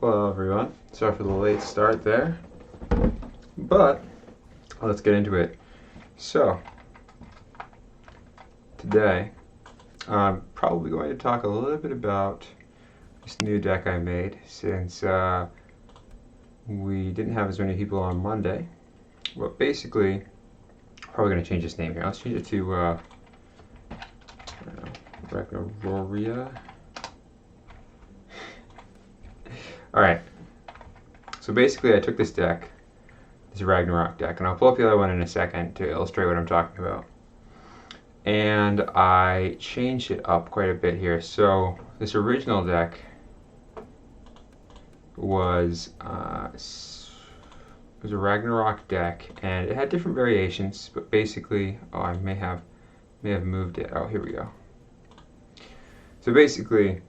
Hello everyone. Sorry for the late start there, but let's get into it. So, today I'm probably going to talk a little bit about this new deck I made since we didn't have as many people on Monday. Well, basically, probably going to change its name here. Let's change it to Ragnaroria. Alright, so basically I took this deck, this Ragnarok deck, and I'll pull up the other one in a second to illustrate what I'm talking about. And I changed it up quite a bit here. So this original deck was a Ragnarok deck, and it had different variations, but basically, I may have moved it. Oh, here we go. So basically,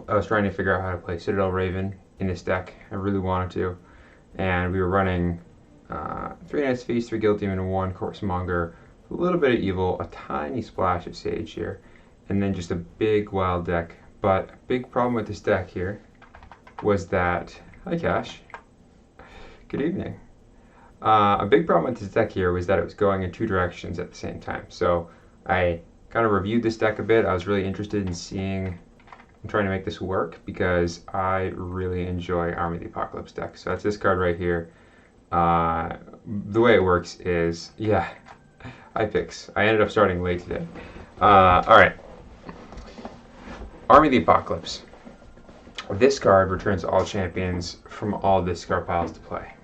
I was trying to figure out how to play Citadel Raven in this deck. I really wanted to, and we were running 3 Night's Feast, 3 Guild Demon, 1 Corpsemonger, a little bit of Evil, a tiny splash of Sage here, and then just a big wild deck. But a big problem with this deck here was that, hi Cash, good evening. A big problem with this deck here was that it was going in 2 directions at the same time. So I kind of reviewed this deck a bit. I was really interested in seeing, I'm trying to make this work because I really enjoy Army of the Apocalypse deck. So that's this card right here. The way it works is, yeah, I ended up starting late today. Alright. Army of the Apocalypse. This card returns all champions from all discard piles to play.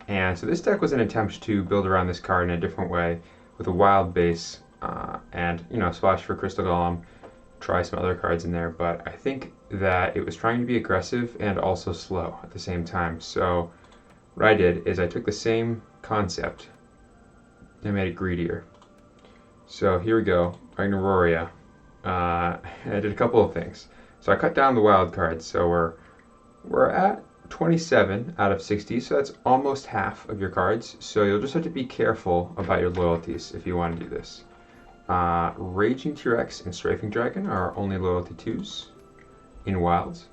And so this deck was an attempt to build around this card in a different way with a wild base and, splash for Crystal Golem, try some other cards in there, but I think that it was trying to be aggressive and also slow at the same time. So what I did is I took the same concept and made it greedier. So here we go, Ragnaroria. I did a couple of things. So I cut down the wild cards, so we're at 27 out of 60, so that's almost half of your cards. So you'll just have to be careful about your loyalties if you want to do this. Raging T-Rex and Strafing Dragon are only loyalty 2s in wilds.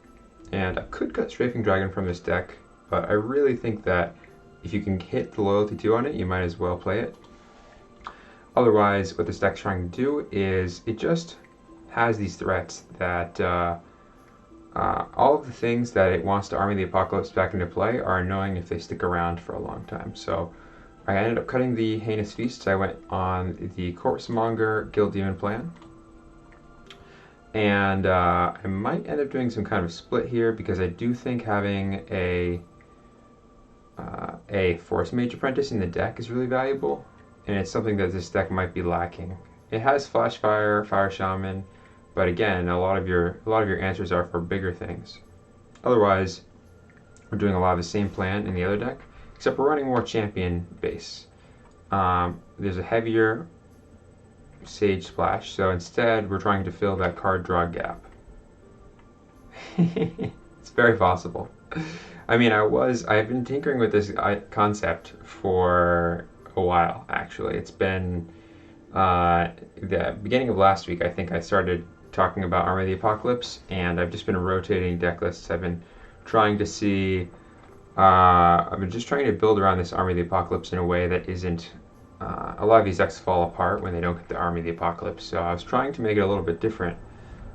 And I could cut Strafing Dragon from this deck, but I really think that if you can hit the loyalty 2 on it, you might as well play it. Otherwise, what this deck's trying to do is it just has these threats that all of the things that it wants to Army the Apocalypse back into play are annoying if they stick around for a long time. So I ended up cutting the Heinous Feasts. I went on the Corpsemonger Guild Demon plan. And I might end up doing some kind of split here because I do think having a Force Mage Apprentice in the deck is really valuable. And it's something that this deck might be lacking. It has Flash Fire, Fire Shaman, but again, a lot of your answers are for bigger things. Otherwise, we're doing a lot of the same plan in the other deck, except we're running more champion base. There's a heavier Sage Splash, so instead we're trying to fill that card draw gap. It's very possible. I mean, I've been tinkering with this concept for a while, actually. It's been the beginning of last week, I think I started talking about Army of the Apocalypse, and I've just been rotating deck lists. I've been trying to see, I've been just trying to build around this Army of the Apocalypse in a way that isn't, a lot of these decks fall apart when they don't get the Army of the Apocalypse, so I was trying to make it a little bit different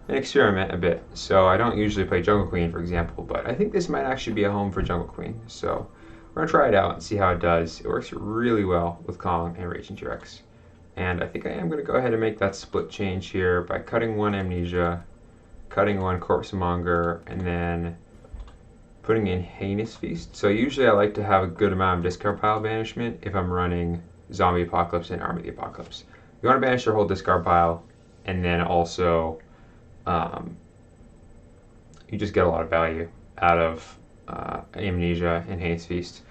and experiment a bit. So I don't usually play Jungle Queen, for example, but I think this might actually be a home for Jungle Queen, so we're going to try it out and see how it does. It works really well with Kong and Raging T-Rex. And I think I am going to go ahead and make that split change here by cutting 1 Amnesia, cutting 1 Corpsemonger, and then putting in Heinous Feast. So usually I like to have a good amount of discard pile banishment if I'm running Zombie Apocalypse and Army of the Apocalypse. You want to banish your whole discard pile, and then also you just get a lot of value out of Amnesia and Heinous Feast.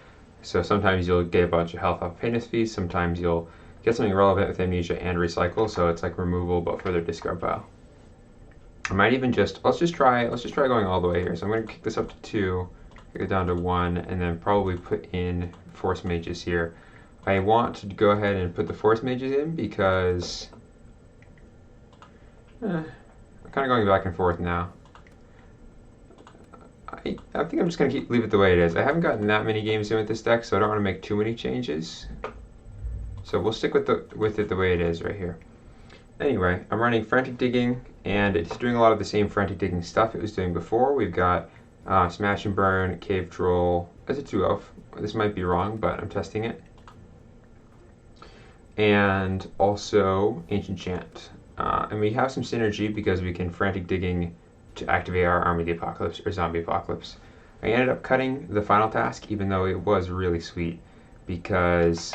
So sometimes you'll get a bunch of health off of Heinous Feast, sometimes you'll get something relevant with Amnesia and Recycle, so it's like removal but for their discard pile. I might even let's just try going all the way here. So I'm going to kick this up to 2, kick it down to 1, and then probably put in Force Mages here. I want to go ahead and put the Force Mages in because I'm kind of going back and forth now. I think I'm just going to leave it the way it is. I haven't gotten that many games in with this deck, so I don't want to make too many changes. So we'll stick with it the way it is right here. Anyway, I'm running Frantic Digging, and it's doing a lot of the same Frantic Digging stuff it was doing before. We've got Smash and Burn, Cave Troll as a 2-elf. This might be wrong, but I'm testing it. And also Ancient Chant. And we have some synergy because we can Frantic Digging to activate our Army of the Apocalypse or Zombie Apocalypse. I ended up cutting the final task, even though it was really sweet, because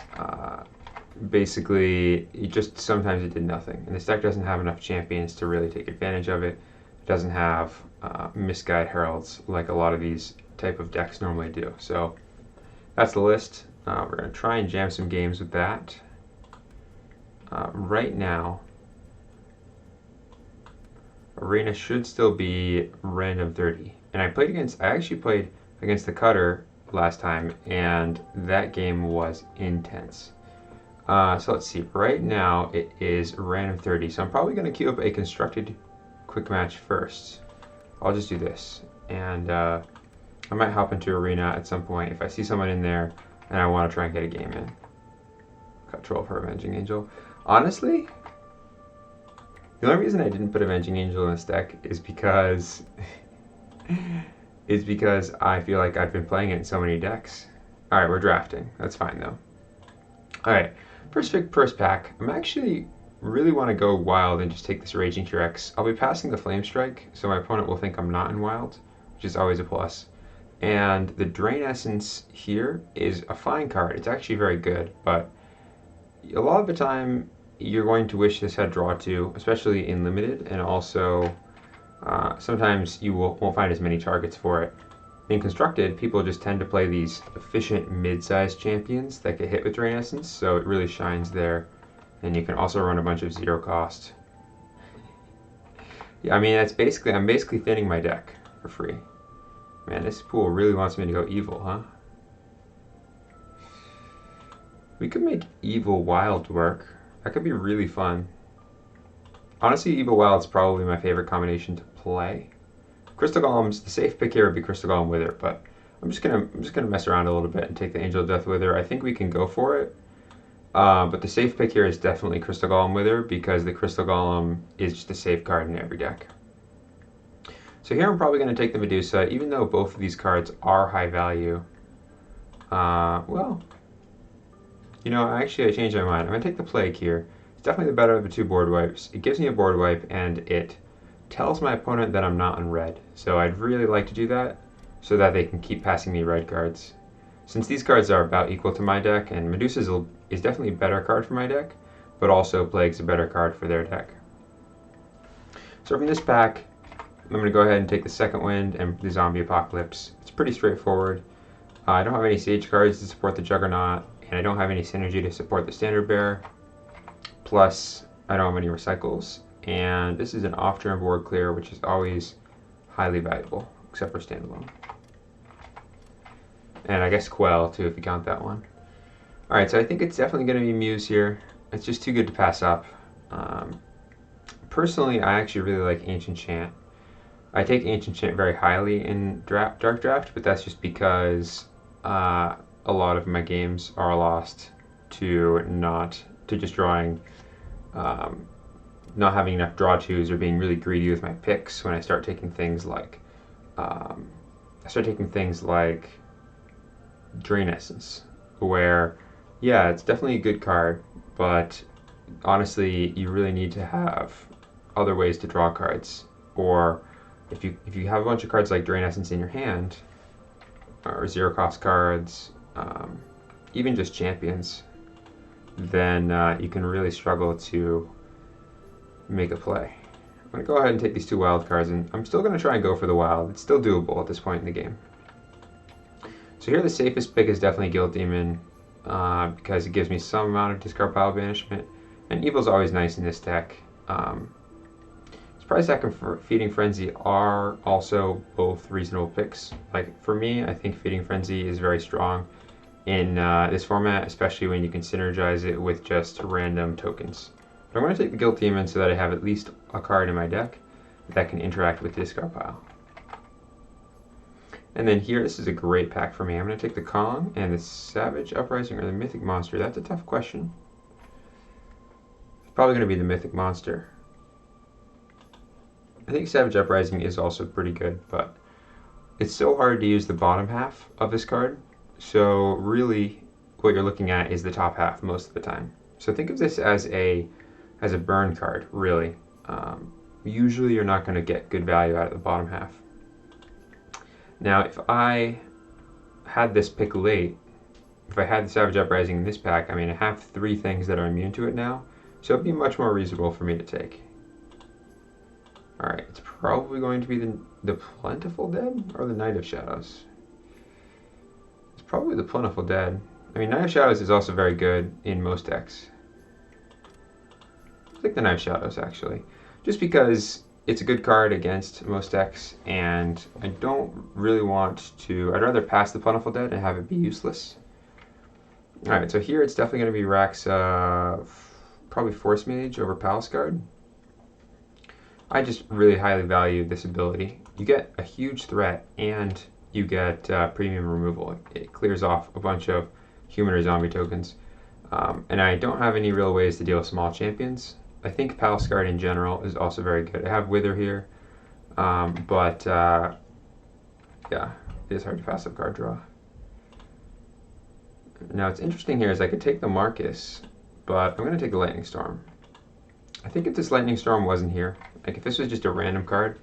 basically sometimes it did nothing. And this deck doesn't have enough champions to really take advantage of it. It doesn't have Misguide Heralds like a lot of these type of decks normally do. So that's the list. We're going to try and jam some games with that. Right now, Arena should still be random 30. And I actually played against the Cutter last time, and that game was intense. So let's see, right now it is random 30, so I'm probably going to queue up a constructed quick match first. I'll just do this, and I might hop into Arena at some point if I see someone in there and I want to try and get a game in. Got Troll for Avenging Angel. Honestly, the only reason I didn't put Avenging Angel in this deck is because I feel like I've been playing it in so many decks. Alright, we're drafting. That's fine though. Alright, first pack. I'm actually really want to go wild and just take this Raging T-Rex. I'll be passing the Flame Strike, so my opponent will think I'm not in wild, which is always a plus. And the Drain Essence here is a fine card. It's actually very good, but a lot of the time you're going to wish this had draw 2, especially in limited, and also sometimes you won't find as many targets for it. In constructed, people just tend to play these efficient mid-sized champions that get hit with Drain Essence, so it really shines there. And you can also run a bunch of 0 cost. Yeah, I mean I'm basically thinning my deck for free. Man, this pool really wants me to go evil, huh? We could make Evil Wild work. That could be really fun. Honestly, Evil Wild's probably my favorite combination to play. Crystal Golem's the safe pick here would be Crystal Golem Wither, but I'm just gonna mess around a little bit and take the Angel of Death Wither. I think we can go for it. But the safe pick here is definitely Crystal Golem Wither because the Crystal Golem is just a safe card in every deck. So here I'm probably going to take the Medusa, even though both of these cards are high value. Well, you know, actually I changed my mind. I'm going to take the Plague here. It's definitely the better of the 2 board wipes. It gives me a board wipe, and it tells my opponent that I'm not in red. So I'd really like to do that so that they can keep passing me red cards. Since these cards are about equal to my deck, and Medusa is definitely a better card for my deck, but also Plague's a better card for their deck. So from this pack, I'm going to go ahead and take the Second Wind and the Zombie Apocalypse. It's pretty straightforward. I don't have any Sage cards to support the Juggernaut, and I don't have any synergy to support the Standard Bearer. Plus, I don't have any Recycles, and this is an off-turn board clear, which is always highly valuable, except for standalone. And I guess Quell, too, if you count that one. Alright, so I think it's definitely going to be Muse here. It's just too good to pass up. Personally, I actually really like Ancient Chant. I take Ancient Chant very highly in Dark Draft, but that's just because a lot of my games are lost to just drawing, not having enough draw 2s or being really greedy with my picks when I start taking things like Drain Essence, where, yeah, it's definitely a good card, but honestly, you really need to have other ways to draw cards. Or if you have a bunch of cards like Drain Essence in your hand, or 0 cost cards, even just champions, then you can really struggle to make a play. I'm going to go ahead and take these 2 wild cards, and I'm still going to try and go for the wild. It's still doable at this point in the game. So here the safest pick is definitely Guild Demon, because it gives me some amount of discard pile banishment, and Evil's always nice in this deck. Surprise Attack and Feeding Frenzy are also both reasonable picks. Like, for me, I think Feeding Frenzy is very strong in this format, especially when you can synergize it with just random tokens. But I'm going to take the Guild Demon so that I have at least a card in my deck that can interact with the discard pile. And then here, this is a great pack for me. I'm going to take the Kong and the Savage Uprising or the Mythic Monster. That's a tough question. It's probably going to be the Mythic Monster. I think Savage Uprising is also pretty good, but it's so hard to use the bottom half of this card. So really, what you're looking at is the top half most of the time. So think of this as a burn card, really. Usually you're not going to get good value out of the bottom half. Now, if I had this pick late, if I had the Savage Uprising in this pack, I mean, I have 3 things that are immune to it now, so it'd be much more reasonable for me to take. Alright, it's probably going to be the Plentiful Dead or the Knight of Shadows. It's probably the Plentiful Dead. I mean, Knight of Shadows is also very good in most decks. I think the Knight of Shadows, actually. Just because it's a good card against most decks, and I don't really want to... I'd rather pass the Plentiful Dead and have it be useless. Alright, so here it's definitely going to be Rax, probably Force Mage over Palace Guard. I just really highly value this ability. You get a huge threat, and you get premium removal. It clears off a bunch of human or zombie tokens. And I don't have any real ways to deal with small champions. I think Palace Guard in general is also very good. I have Wither here, but yeah, it is hard to pass up card draw. Now what's interesting here is I could take the Marcus, but I'm going to take the Lightning Storm. I think if this Lightning Storm wasn't here, like if this was just a random card,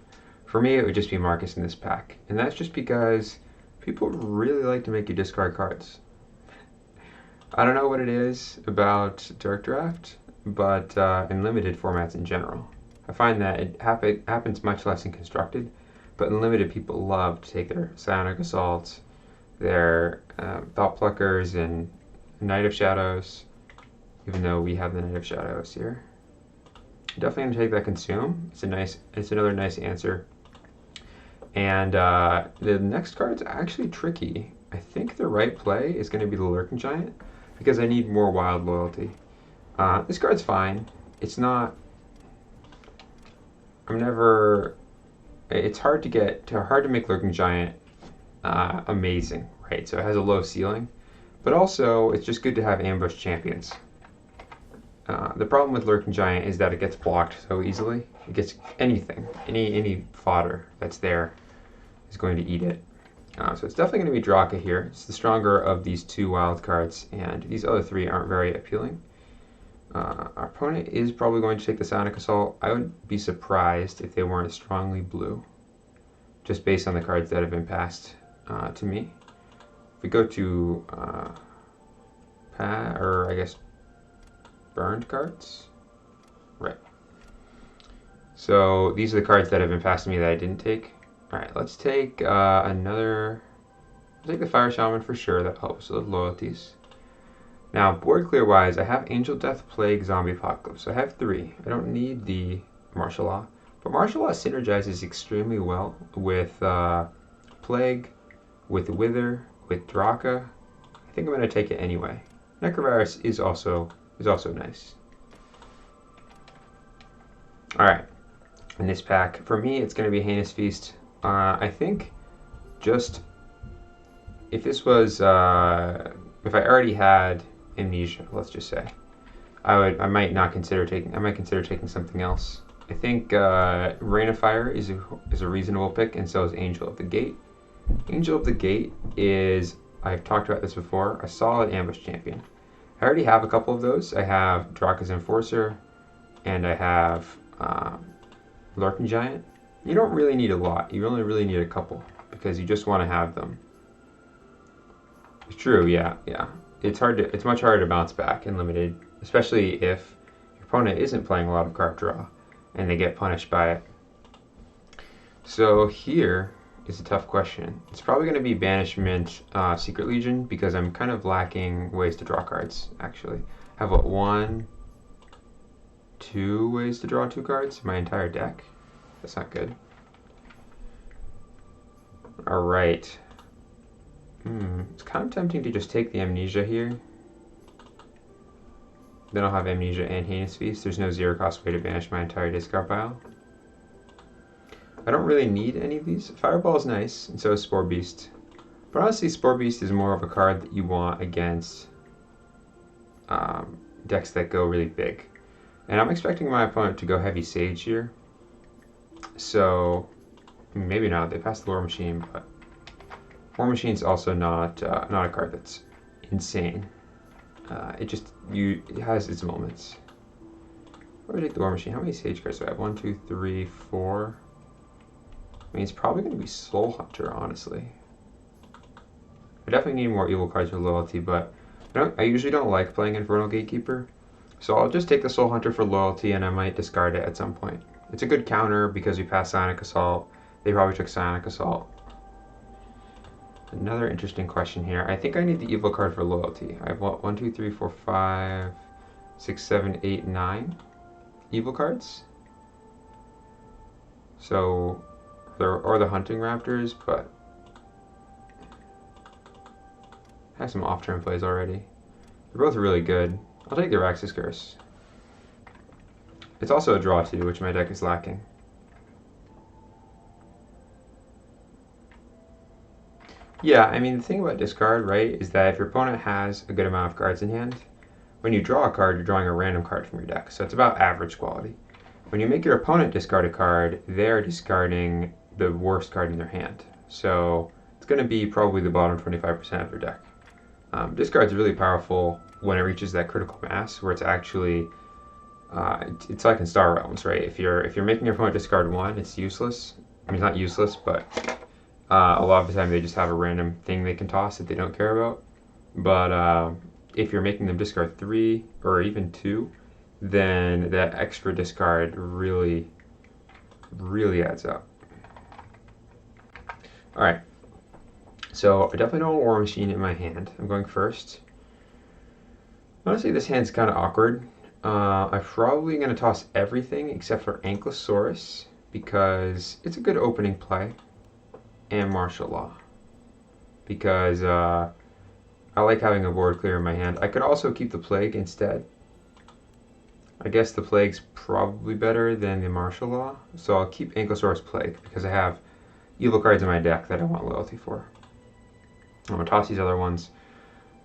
for me it would just be Marcus in this pack. And that's just because people really like to make you discard cards. I don't know what it is about Dark Draft, but in limited formats in general. I find that it happens much less in Constructed, but in limited people love to take their Psionic Assaults, their Thought Pluckers, and Knight of Shadows, even though we have the Knight of Shadows here. Definitely going to take that Consume. It's another nice answer. And the next card's actually tricky. I think the right play is going to be the Lurking Giant, because I need more wild loyalty. This card's fine. It's not... It's hard to make Lurking Giant amazing, right? So it has a low ceiling, but also it's just good to have ambush champions. The problem with Lurking Giant is that it gets blocked so easily. It gets anything, any fodder that's there is going to eat it. So it's definitely going to be Draka here. It's the stronger of these 2 wild cards, and these other 3 aren't very appealing. Our opponent is probably going to take the Psionic Assault. I would be surprised if they weren't strongly blue, just based on the cards that have been passed to me. If we go to I guess burned cards, right? So these are the cards that have been passed to me that I didn't take. All right, let's take another. I'll take the Fire Shaman for sure. That helps with loyalties. Now, board clear wise, I have Angel Death, Plague, Zombie Apocalypse. I have 3. I don't need the Martial Law, but Martial Law synergizes extremely well with Plague, with Wither, with Draka. I think I'm going to take it anyway. Necrovirus is also nice. All right, in this pack, for me, it's going to be Heinous Feast. I think just if this was if I already had Amnesia, let's just say, I might consider taking something else. I think Rain of Fire is a reasonable pick, and so is Angel of the Gate. Angel of the Gate is, I've talked about this before, a solid ambush champion. I already have a couple of those. I have Draka's Enforcer, and I have Lurking Giant. You don't really need a lot. You only really need a couple, because you just want to have them. It's true, yeah. It's much harder to bounce back in limited, especially if your opponent isn't playing a lot of card draw and they get punished by it. So here is a tough question. It's probably going to be Banishment, Secret Legion, because I'm kind of lacking ways to draw cards, actually. I have, 2 ways to draw 2 cards in my entire deck? That's not good. Alright. It's kind of tempting to just take the Amnesia here. Then I'll have Amnesia and Heinous Feast. There's no 0 cost way to banish my entire discard pile. I don't really need any of these. Fireball is nice, and so is Spore Beast. But honestly, Spore Beast is more of a card that you want against decks that go really big. And I'm expecting my opponent to go heavy Sage here. So, maybe not. They passed the War Machine, but War Machine's also not a card that's insane. It has its moments. Where would I take the War Machine? How many Sage cards do I have? 1, 2, 3, 4. I mean, it's probably going to be Soul Hunter, honestly. I definitely need more evil cards with loyalty, but I usually don't like playing Infernal Gatekeeper. So I'll just take the Soul Hunter for loyalty, and I might discard it at some point. It's a good counter because we passed Psionic Assault. They probably took Psionic Assault. Another interesting question here. I think I need the evil card for loyalty. I have 1, 2, 3, 4, 5, 6, 7, 8, 9 evil cards. So, or the Hunting Raptors, but I have some off-turn plays already. They're both really good. I'll take the Raxus Curse. It's also a draw too, which my deck is lacking. Yeah, I mean, the thing about discard, right, is that if your opponent has a good amount of cards in hand, when you draw a card, you're drawing a random card from your deck. So it's about average quality. When you make your opponent discard a card, they're discarding the worst card in their hand. So it's going to be probably the bottom 25% of their deck. Discard's really powerful when it reaches that critical mass, where it's actually, it's like in Star Realms, right? If you're making your opponent discard 1, it's useless. I mean, it's not useless, but a lot of the time they just have a random thing they can toss that they don't care about. But if you're making them discard 3 or even 2, then that extra discard really, really adds up. All right. So I definitely don't want War Machine in my hand. I'm going first. Honestly, this hand's kind of awkward. I'm probably going to toss everything except for Ankylosaurus because it's a good opening play, and Martial Law because I like having a board clear in my hand. I could also keep the Plague instead. I guess the Plague's probably better than the Martial Law, so I'll keep Ankylosaurus Plague because I have evil cards in my deck that I want loyalty for. I'm going to toss these other ones.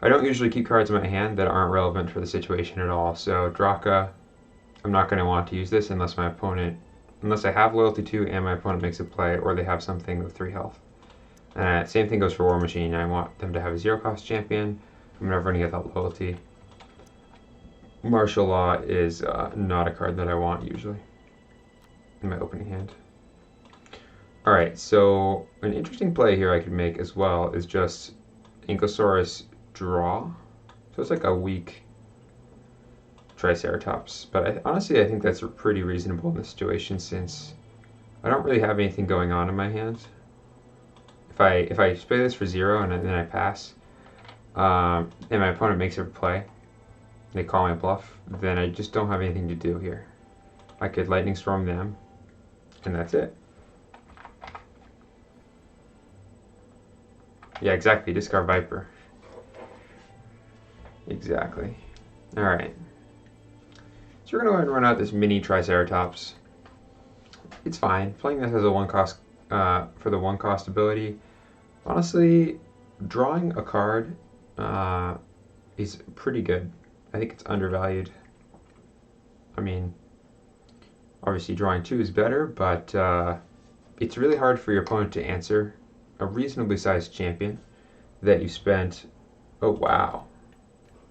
I don't usually keep cards in my hand that aren't relevant for the situation at all. So Draka, I'm not going to want to use this unless I have loyalty 2 and my opponent makes a play, or they have something with 3 health. Same thing goes for War Machine. I want them to have a 0-cost champion. I'm never going to get that loyalty. Martial Law is not a card that I want usually in my opening hand. Alright, so an interesting play here I could make as well is just Ankylosaurus draw. So it's like a weak Triceratops. But honestly, I think that's pretty reasonable in this situation since I don't really have anything going on in my hand. If I play this for 0 and then I pass, and my opponent makes a play, they call my bluff, then I just don't have anything to do here. I could Lightning Storm them, and that's it. Yeah, exactly. Discard Viper. Exactly. Alright. So we're going to go ahead and run out this mini Triceratops. It's fine. Playing this as a 1-cost, for the 1-cost ability. Honestly, drawing a card is pretty good. I think it's undervalued. I mean, obviously drawing 2 is better, but it's really hard for your opponent to answer a reasonably sized champion that you spent. Oh wow,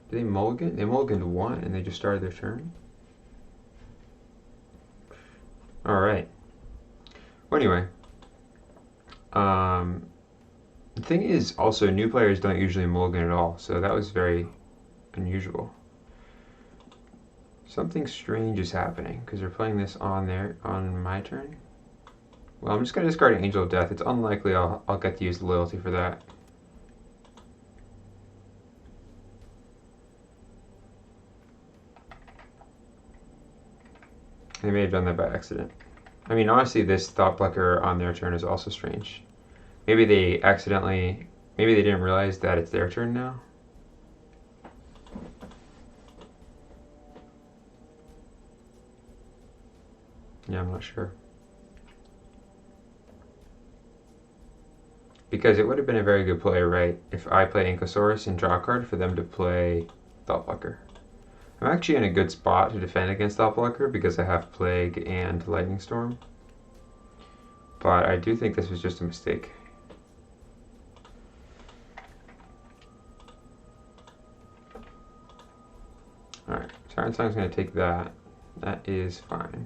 did they mulligan? They mulliganed 1 and they just started their turn. All right. Well, anyway, the thing is also new players don't usually mulligan at all, so that was very unusual. Something strange is happening because they're playing this on my turn. Well, I'm just going to discard Angel of Death. It's unlikely I'll get to use the loyalty for that. They may have done that by accident. I mean, honestly, this Thought Plucker on their turn is also strange. Maybe they didn't realize that it's their turn now. Yeah, I'm not sure. Because it would have been a very good play, right, if I play Ankylosaurus and draw a card for them to play Thoughtplucker. I'm actually in a good spot to defend against Thoughtplucker because I have Plague and Lightning Storm. But I do think this was just a mistake. Alright, Siren Song's going to take that. That is fine.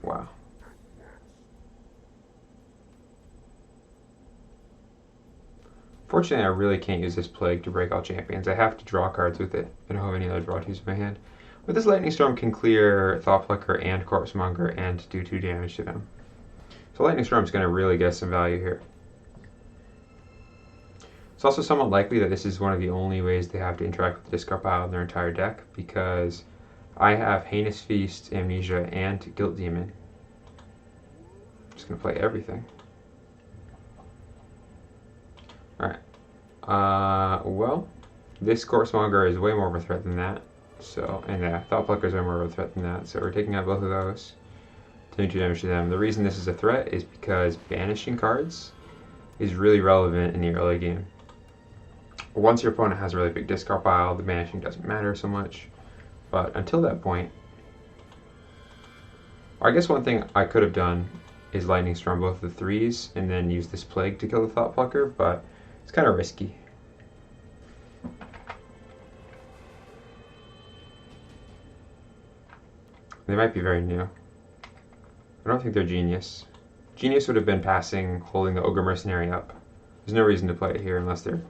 Wow. Fortunately, I really can't use this Plague to break all champions. I have to draw cards with it. I don't have any other draw twos in my hand. But this Lightning Storm can clear Thoughtplucker and Corpsemonger and do 2 damage to them. So Lightning Storm's going to really get some value here. It's also somewhat likely that this is one of the only ways they have to interact with the discard pile in their entire deck, because I have Heinous Feast, Amnesia, and Guilt Demon. I'm just going to play everything. Alright. Well, this Corpsemonger is way more of a threat than that. So, and Thoughtplucker is way more of a threat than that. So we're taking out both of those. Doing 2 damage to them. The reason this is a threat is because banishing cards is really relevant in the early game. Once your opponent has a really big discard pile, the banishing doesn't matter so much. But until that point, I guess one thing I could have done is Lightning Storm both the 3s and then use this Plague to kill the Thoughtplucker, but it's kind of risky. They might be very new. I don't think they're Genius. Genius would have been passing, holding the Ogre Mercenary up. There's no reason to play it here unless they're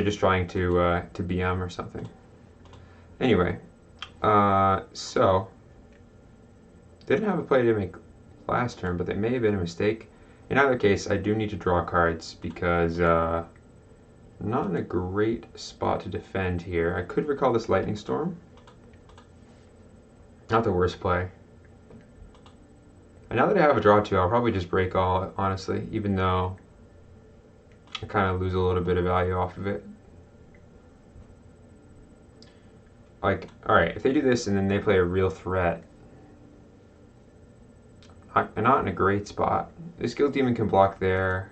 just trying to BM or something. Anyway, so they didn't have a play to make last turn, but that may have been a mistake. In either case, I do need to draw cards because I'm not in a great spot to defend here. I could recall this Lightning Storm. Not the worst play. And now that I have a draw 2, I'll probably just break all, honestly, even though I kind of lose a little bit of value off of it. Like, alright, if they do this and then they play a real threat, I'm not in a great spot. This Guild Demon can block there.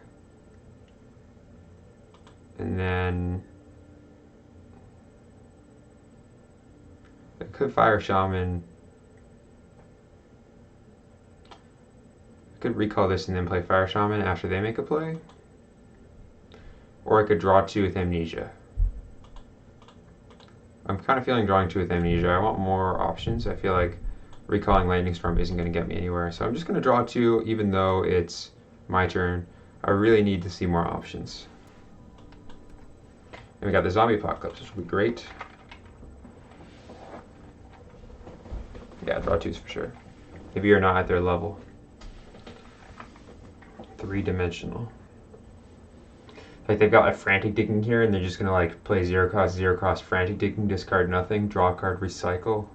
And then I could Fire Shaman. I could recall this and then play Fire Shaman after they make a play. Or I could draw 2 with Amnesia. I'm kind of feeling drawing 2 with Amnesia. I want more options. I feel like recalling Lightning Storm isn't going to get me anywhere. So I'm just going to draw 2 even though it's my turn. I really need to see more options. And we got the Zombie Apocalypse, which will be great. Yeah, draw 2s for sure. If you're not at their level. 3-dimensional. Like they've got a Frantic Digging here and they're just gonna like play 0 cost Frantic Digging, discard nothing, draw a card, recycle.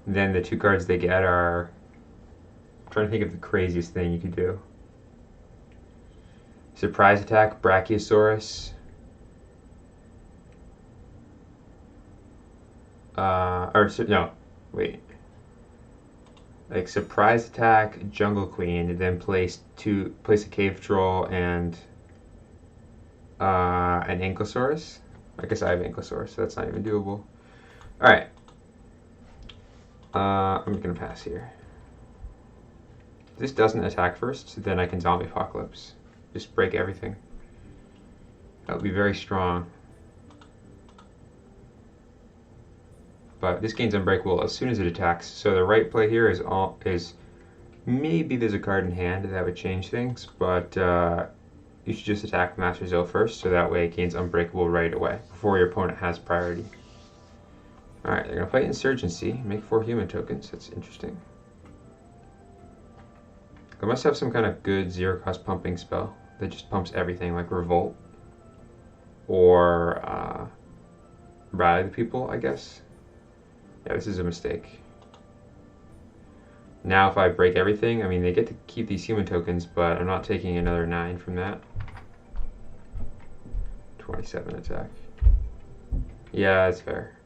Then the 2 cards they get are, I'm trying to think of the craziest thing you could do. Surprise Attack, Brachiosaurus. No, wait. Like Surprise Attack, Jungle Queen, and then place a Cave Troll and an Ankylosaurus. I guess I have Ankylosaurus, so that's not even doable. Alright. I'm gonna pass here. If this doesn't attack first, then I can Zombie Apocalypse. Just break everything. That would be very strong. But this gains Unbreakable as soon as it attacks. So the right play here is maybe there's a card in hand that would change things, but you should just attack Master Zo first, so that way it gains Unbreakable right away, before your opponent has priority. Alright, they're going to play Insurgency, make 4 human tokens. That's interesting. They must have some kind of good 0-cost pumping spell that just pumps everything, like Revolt. Or Rally the People, I guess. Yeah, this is a mistake. Now if I break everything, I mean, they get to keep these human tokens, but I'm not taking another 9 from that. 27 attack. Yeah, that's fair.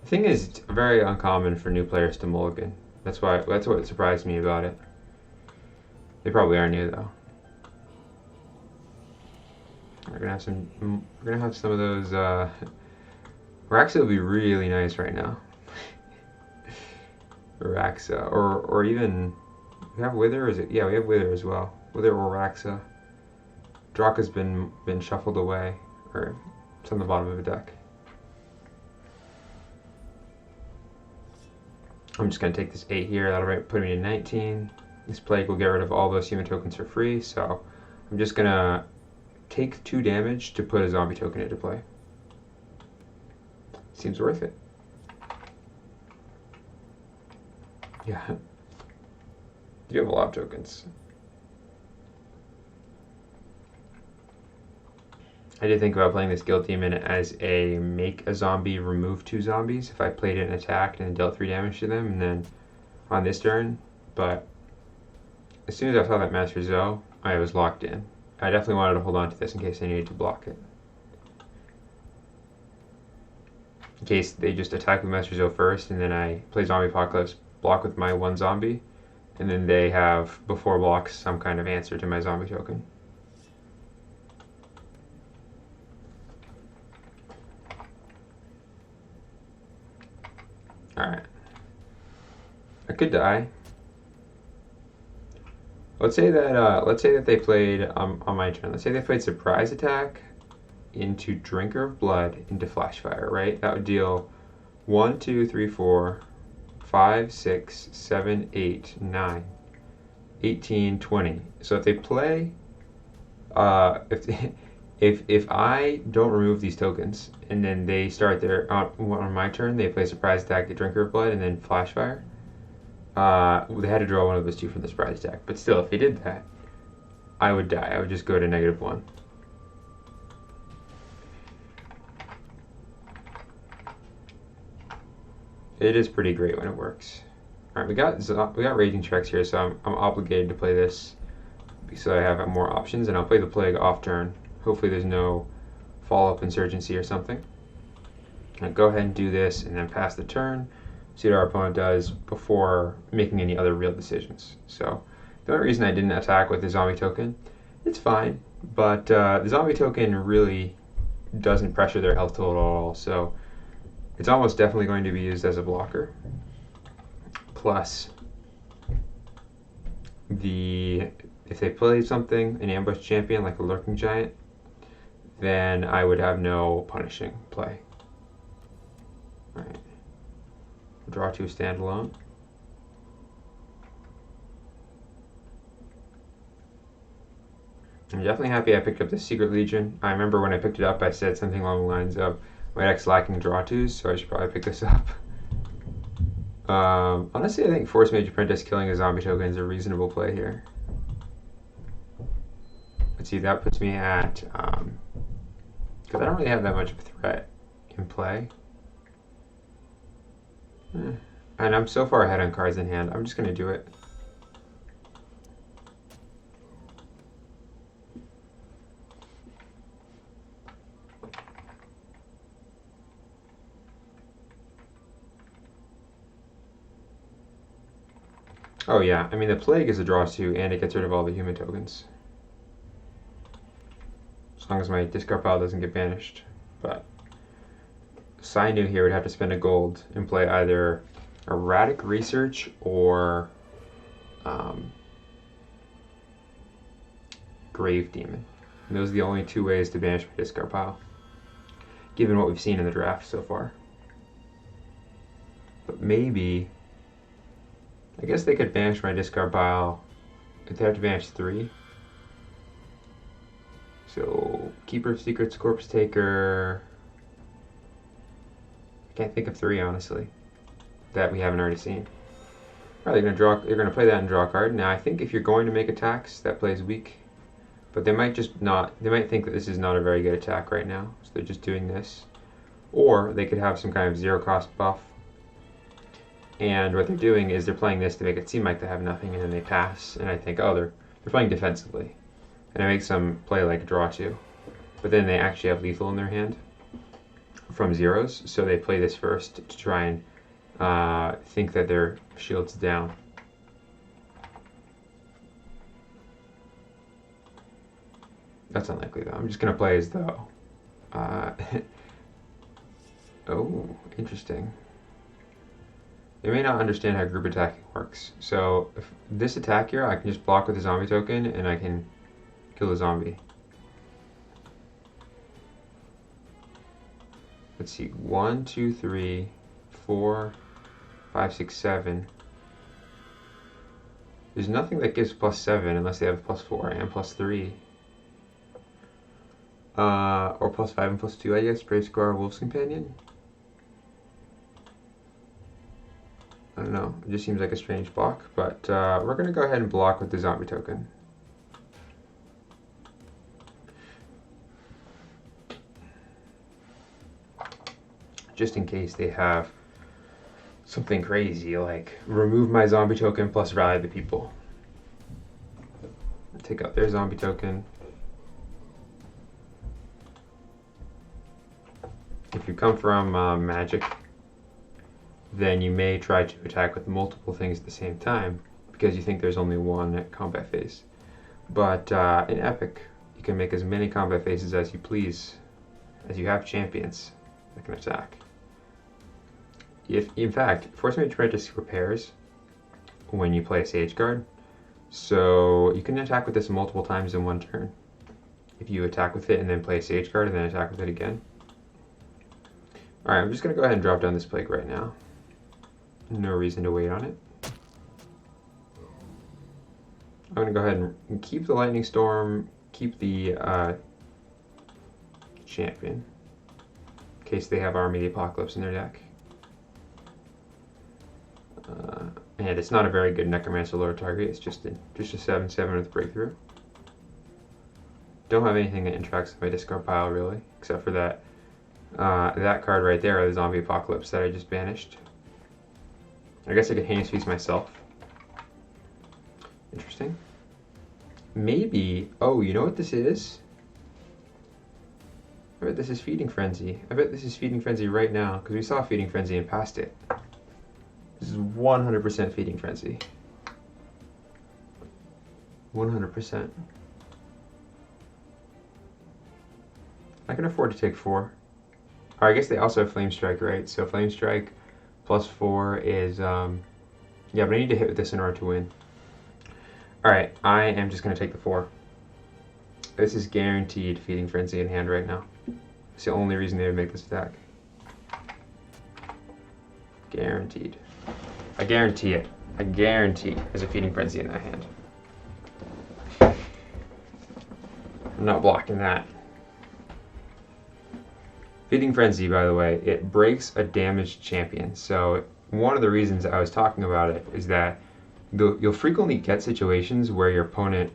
The thing is, it's very uncommon for new players to mulligan. That's what surprised me about it. They probably are new though. We're gonna have some of those. Raxa would be really nice right now. Raxa, or even we have Wither. Is it? Yeah, we have Wither as well. Wither or Raxa. Draka's been shuffled away, or it's on the bottom of a deck. I'm just gonna take this 8 here. That'll put me to 19. This Plague will get rid of all those human tokens for free. So I'm just gonna take 2 damage to put a zombie token into play. Seems worth it. Yeah. You have a lot of tokens. I did think about playing this Guild Demon as a make a zombie remove 2 zombies if I played it and attacked and dealt 3 damage to them, and then on this turn, but as soon as I saw that Master Zoe, I was locked in. I definitely wanted to hold on to this in case I needed to block it. In case they just attack with Master Zoe first, and then I play Zombie Apocalypse, block with my 1 zombie, and then they have, before blocks, some kind of answer to my zombie token. Alright. I could die. Let's say that they played on my turn. Let's say they played Surprise Attack into Drinker of Blood into Flashfire, right? That would deal 1, 2, 3, 4, 5, 6, 7, 8, 9, 18, 20. So if they play, if I don't remove these tokens and then they start their on my turn, they play Surprise Attack at Drinker of Blood and then Flashfire. They had to draw one of those 2 from the surprise attack, but still, if they did that, I would die. I would just go to -1. It is pretty great when it works. All right, we got Raging Treks here, so I'm obligated to play this so I have more options, and I'll play the Plague off turn. Hopefully, there's no follow-up Insurgency or something. I'll go ahead and do this, and then pass the turn. See what our opponent does before making any other real decisions. So the only reason I didn't attack with the zombie token, it's fine, but the zombie token really doesn't pressure their health total at all, so it's almost definitely going to be used as a blocker. Plus, if they play something, an ambush champion like a Lurking Giant, then I would have no punishing play. All right. Draw 2 standalone. I'm definitely happy I picked up the Secret Legion. I remember when I picked it up, I said something along the lines of, my deck's lacking draw 2s, so I should probably pick this up. Honestly, I think Force Mage Apprentice killing a zombie token is a reasonable play here. Let's see, that puts me at, because I don't really have that much of a threat in play. And I'm so far ahead on cards in hand, I'm just going to do it. Oh yeah, I mean the Plague is a draw 2 and it gets rid of all the human tokens. As long as my discard pile doesn't get banished. But Sainu here would have to spend a gold and play either Erratic Research or Grave Demon. And those are the only 2 ways to banish my discard pile, given what we've seen in the draft so far. But maybe, I guess they could banish my discard pile if they have to banish 3. So Keeper of Secrets, Corpse Taker. I can't think of 3 honestly that we haven't already seen. Right, they're gonna play that and draw a card. Now I think if you're going to make attacks, that plays weak. But they might just not, they might think that this is not a very good attack right now, so they're just doing this. Or they could have some kind of 0-cost buff. And what they're doing is they're playing this to make it seem like they have nothing, and then they pass, and I think, oh, they're playing defensively. And it makes them play like a draw 2. But then they actually have lethal in their hand from 0s, so they play this first to try and think that their shield's down. That's unlikely though. I'm just gonna play as though. Oh, interesting. They may not understand how group attacking works. So if this attack here, I can just block with a zombie token and I can kill the zombie. Let's see, 1, 2, 3, 4, 5, 6, 7. There's nothing that gives +7 unless they have +4 and +3. Or +5 and +2, I guess. Brave Scar, Wolf's Companion. I don't know, it just seems like a strange block, but we're going to go ahead and block with the zombie token. Just in case they have something crazy like remove my zombie token plus rally the people. Take out their zombie token. If you come from magic, then you may try to attack with multiple things at the same time because you think there's only one combat phase. But in Epic, you can make as many combat phases as you please, as you have champions that can attack. In fact, Force Mage Apprentice repairs when you play a Sage Guard, so you can attack with this multiple times in one turn. If you attack with it and then play a Sage Guard and then attack with it again. Alright, I'm just going to go ahead and drop down this plague right now. No reason to wait on it. I'm going to go ahead and keep the Lightning Storm, keep the champion, in case they have Army of the Apocalypse in their deck. And it's not a very good Necromancer lower target, it's just a 7/7 with Breakthrough. Don't have anything that interacts with my discard pile really, except for that card right there, the Zombie Apocalypse that I just banished. I guess I could Heinous Feast myself. Interesting. Maybe, oh, you know what this is? I bet this is Feeding Frenzy. I bet this is Feeding Frenzy right now, because we saw Feeding Frenzy and passed it. This is 100% Feeding Frenzy. 100%. I can afford to take 4. Or I guess they also have Flame Strike, right? So Flame Strike +4 is, yeah, but I need to hit with this in order to win. Alright, I am just going to take the 4. This is guaranteed Feeding Frenzy in hand right now. It's the only reason they would make this attack. Guaranteed. I guarantee it. I guarantee there's a Feeding Frenzy in that hand. I'm not blocking that. Feeding Frenzy, by the way, it breaks a damaged champion. So one of the reasons I was talking about it is that you'll frequently get situations where your opponent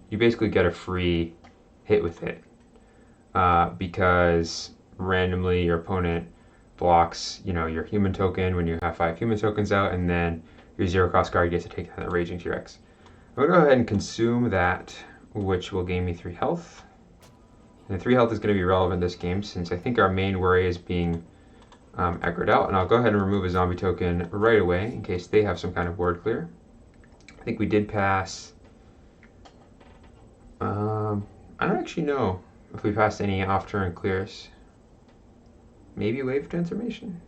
you basically get a free hit with it because randomly your opponent blocks, your human token when you have 5 human tokens out, and then your 0-cost card gets to take down the Raging T-Rex. I'm going to go ahead and consume that, which will gain me 3 health. And 3 health is going to be relevant this game since I think our main worry is being aggroed out. And I'll go ahead and remove a zombie token right away in case they have some kind of ward clear. I think we did pass. I don't actually know if we passed any off-turn clears. Maybe Wave Transformation?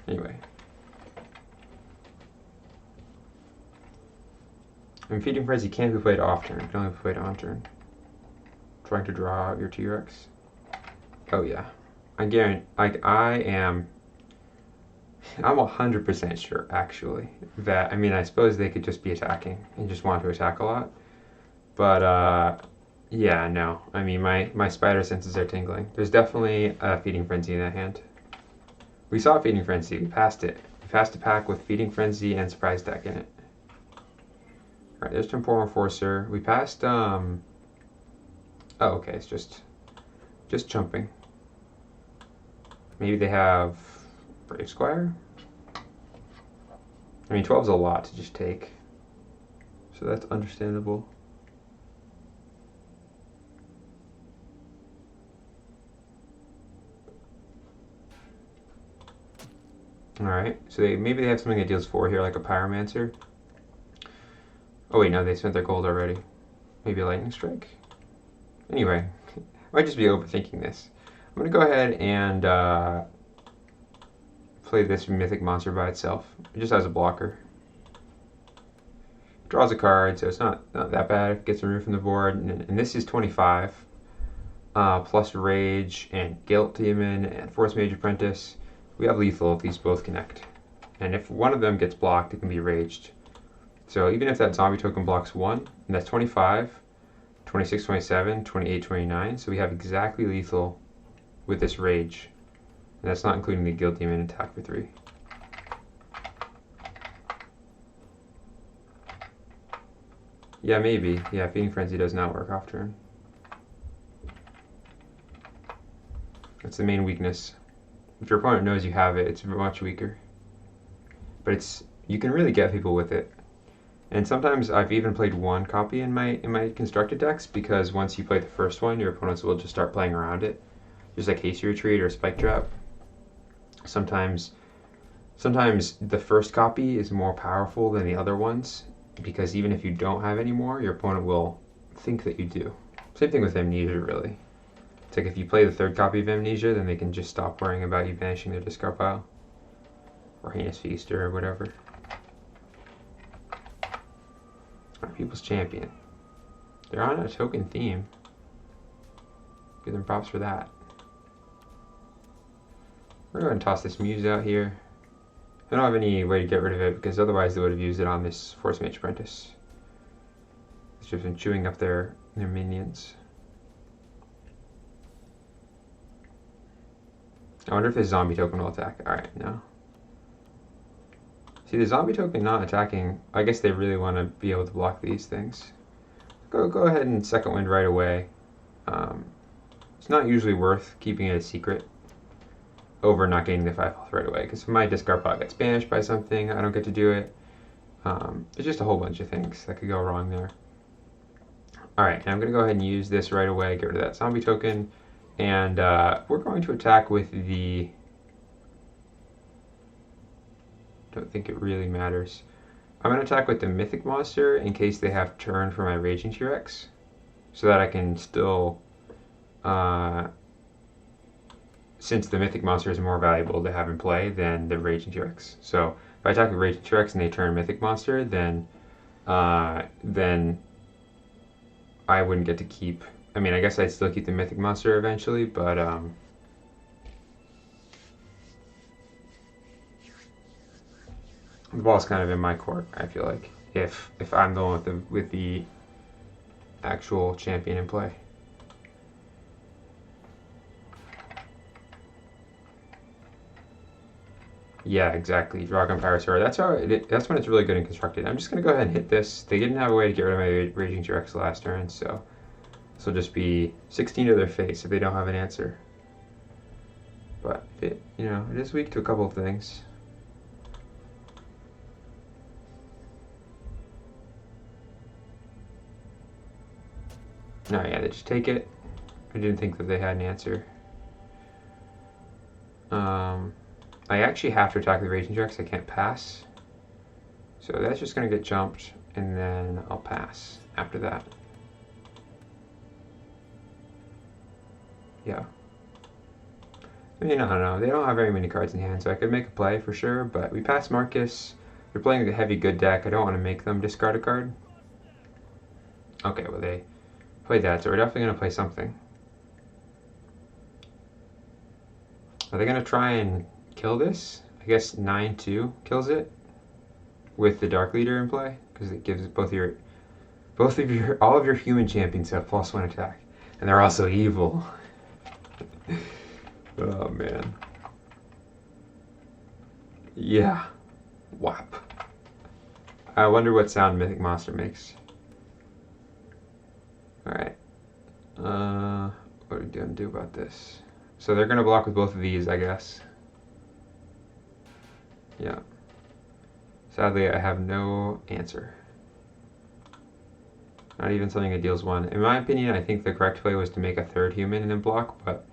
Anyway. And Feeding Frenzy can't be played off-turn, it can only be played on-turn. Trying to draw out your T-Rex. Oh yeah. I guarantee, I'm 100% sure, actually, that, I suppose they could just be attacking and just want to attack a lot. But, yeah, no. My spider senses are tingling. There's definitely a Feeding Frenzy in that hand. We saw Feeding Frenzy, we passed it. We passed a pack with Feeding Frenzy and Surprise Deck in it. Alright, there's Temporal Enforcer. We passed, oh, okay, it's just jumping. Maybe they have Brave Squire? 12's a lot to just take. So that's understandable. Alright, so maybe they have something that deals 4 here, like a Pyromancer. Oh wait, no, they spent their gold already. Maybe a Lightning Strike? Anyway, I might just be overthinking this. I'm going to go ahead and play this Mythic Monster by itself, just as a blocker. Draws a card, so it's not that bad if it gets removed from the board. And this is 25, plus Rage and Guilt Demon and Force Mage Apprentice. We have lethal if these both connect. And if one of them gets blocked, it can be raged. So even if that zombie token blocks one, and that's 25, 26, 27, 28, 29. So we have exactly lethal with this rage. And that's not including the Guilt Demon attack for 3. Yeah, maybe. Yeah, Feeding Frenzy does not work off turn. That's the main weakness. If your opponent knows you have it, it's much weaker. But you can really get people with it. And sometimes I've even played one copy in my constructed decks, because once you play the first one, your opponents will just start playing around it. Just like Hasty Retreat or Spike Trap. Sometimes the first copy is more powerful than the other ones, because even if you don't have any more, your opponent will think that you do. Same thing with Amnesia, really. It's like if you play the third copy of Amnesia, then they can just stop worrying about you banishing their discard pile. Or Heinous Feast or whatever. Our People's Champion. They're on a token theme. Give them props for that. We're going to toss this Muse out here. I don't have any way to get rid of it, because otherwise they would have used it on this Force Mage Apprentice. It's just been chewing up their minions. I wonder if this zombie token will attack. Alright, no. See, the zombie token not attacking, I guess they really want to be able to block these things. Go ahead and Second Wind right away. It's not usually worth keeping it a secret over not getting the 5 health right away, because if my discard pile gets banished by something, I don't get to do it. There's just a whole bunch of things that could go wrong there. Alright, and I'm going to go ahead and use this right away, get rid of that zombie token, and we're going to attack with the... Don't think it really matters. I'm going to attack with the Mythic Monster in case they have turn for my Raging T-Rex, so that I can still... since the Mythic Monster is more valuable to have in play than the Raging T-Rex. So if I attack with Raging T-Rex and they turn Mythic Monster, then I wouldn't get to keep... I mean, I guess I'd still keep the Mythic Monster eventually, but... the ball's kind of in my court, I feel like, if I'm the one with the actual champion in play. Yeah, exactly. Dragon Pyrosaur. That's when it's really good and constructed. I'm just gonna go ahead and hit this. They didn't have a way to get rid of my Raging T-Rex last turn, so this will just be 16 to their face if they don't have an answer. But it is weak to a couple of things. No, yeah, they just take it. I didn't think that they had an answer. I actually have to attack the Raging T-Rex. I can't pass. So that's just going to get jumped, and then I'll pass after that. Yeah. I mean, I don't know. They don't have very many cards in hand, so I could make a play for sure, but we pass Marcus. They're playing a heavy good deck. I don't want to make them discard a card. Okay, well, they played that, so we're definitely going to play something. Are they going to try and kill this? I guess 9-2 kills it with the Dark Leader in play, because it gives all of your human champions have +1 attack, and they're also evil. Oh man. Yeah. Whap. I wonder what sound Mythic Monster makes. Alright. What are we going to do about this? So they're going to block with both of these, I guess. Yeah. Sadly, I have no answer. Not even something that deals 1. In my opinion, I think the correct play was to make a third human and then block, but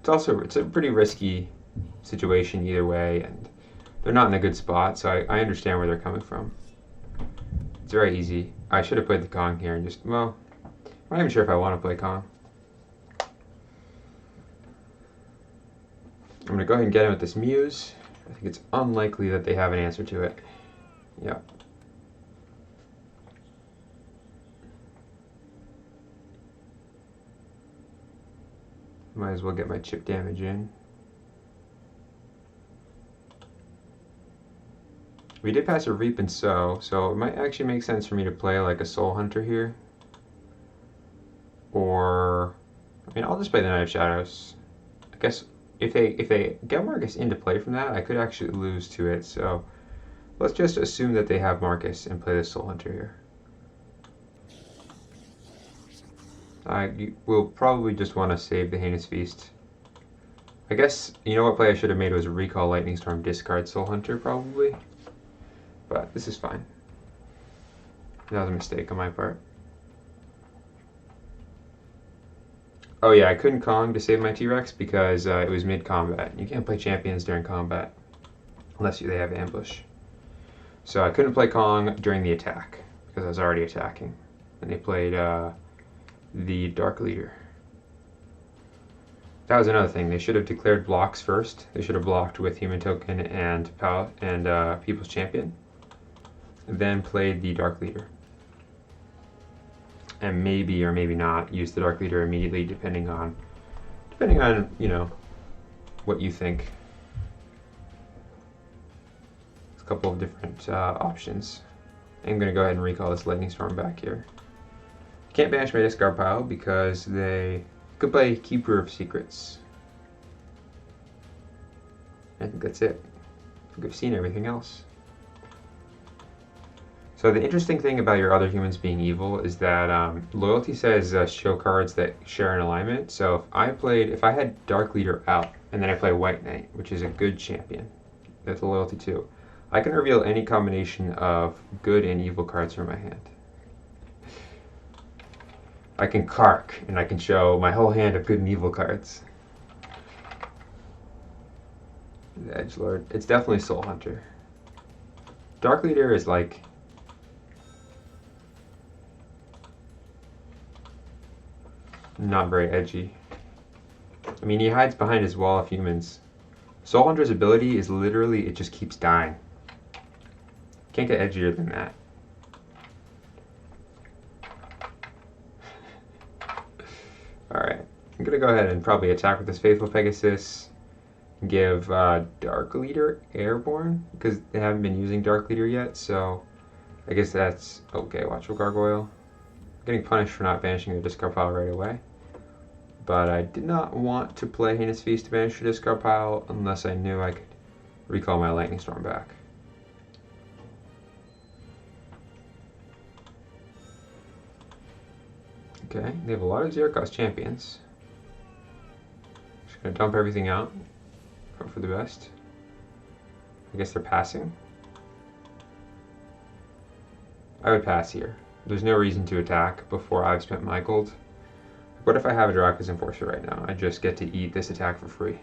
it's a pretty risky situation either way, and they're not in a good spot, so I understand where they're coming from. It's very easy. I should have played the Kong here and just, well, I'm not even sure if I want to play Kong. I'm going to go ahead and get in with this Muse. I think it's unlikely that they have an answer to it. Yeah. Might as well get my chip damage in. We did pass a Reap and Sow, so it might actually make sense for me to play like a Soul Hunter here. Or, I mean, I'll just play the Knight of Shadows. I guess if they get Marcus into play from that, I could actually lose to it, so let's just assume that they have Marcus and play the Soul Hunter here. I will probably just want to save the Heinous Feast. I guess, you know what play I should have made was recall Lightning Storm, discard Soul Hunter, probably. But this is fine. That was a mistake on my part. Oh yeah, I couldn't Kong to save my T-Rex because it was mid-combat. You can't play champions during combat unless they have ambush. So I couldn't play Kong during the attack because I was already attacking. And they played the Dark Leader. That was another thing. They should have declared blocks first. They should have blocked with Human Token and People's Champion. Then played the Dark Leader. And maybe or maybe not use the Dark Leader immediately, depending on you know what you think. There's a couple of different options. I'm going to go ahead and recall this Lightning Storm back here. Can't banish my discard pile because they could play Keeper of Secrets. I think that's it. I think I've seen everything else. So the interesting thing about your other humans being evil is that loyalty says show cards that share an alignment. So if I had Dark Leader out and then I play White Knight, which is a good champion, that's a loyalty too, I can reveal any combination of good and evil cards from my hand. I can Kark and I can show my whole hand of good and evil cards. The Edgelord, it's definitely Soul Hunter. Dark Leader is like not very edgy. I mean, he hides behind his wall of humans. Soul Hunter's ability is literally, it just keeps dying. Can't get edgier than that. Alright, I'm going to go ahead and probably attack with this Faithful Pegasus. Give Dark Leader Airborne, because they haven't been using Dark Leader yet, so I guess that's okay. Watchful Gargoyle. Getting punished for not banishing the discard pile right away. But I did not want to play Heinous Feast to banish the discard pile unless I knew I could recall my Lightning Storm back. Okay, they have a lot of zero-cost champions. Just gonna dump everything out. Hope for the best. I guess they're passing. I would pass here. There's no reason to attack before I've spent my gold. What if I have a Dracula's Enforcer right now? I just get to eat this attack for free.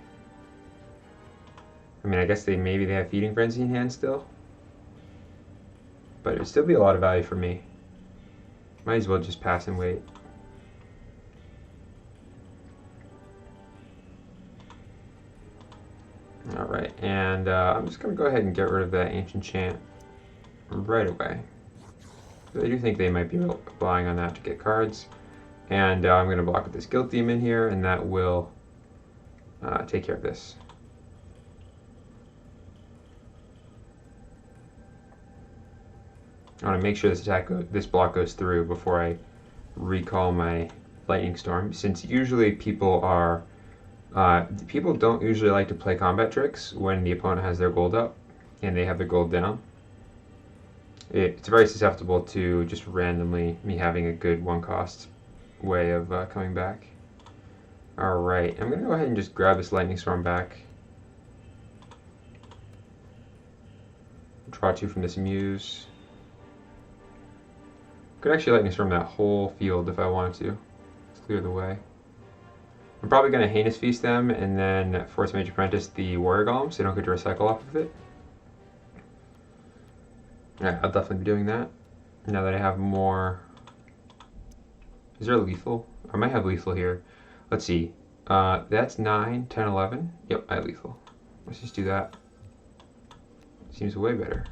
I mean, I guess maybe they have Feeding Frenzy in hand still. But it would still be a lot of value for me. Might as well just pass and wait. Alright, and I'm just going to go ahead and get rid of that Ancient Chant right away. I do think they might be relying on that to get cards. And I'm going to block with this Guilt Demon here, and that will take care of this. I want to make sure this block goes through before I recall my Lightning Storm, since usually people don't usually like to play combat tricks when the opponent has their gold up and they have their gold down. It's very susceptible to just randomly me having a good one-cost way of coming back. Alright, I'm going to go ahead and just grab this Lightning Storm back. Draw 2 from this Muse. Could actually Lightning Storm that whole field if I wanted to. Let's clear the way. I'm probably going to Heinous Feast them and then Force Mage Apprentice the Warrior Golem so they don't get to recycle off of it. Yeah, I'll definitely be doing that. Now that I have more... Is there a lethal? I might have lethal here. Let's see. That's 9, 10, 11. Yep, I have lethal. Let's just do that. Seems way better.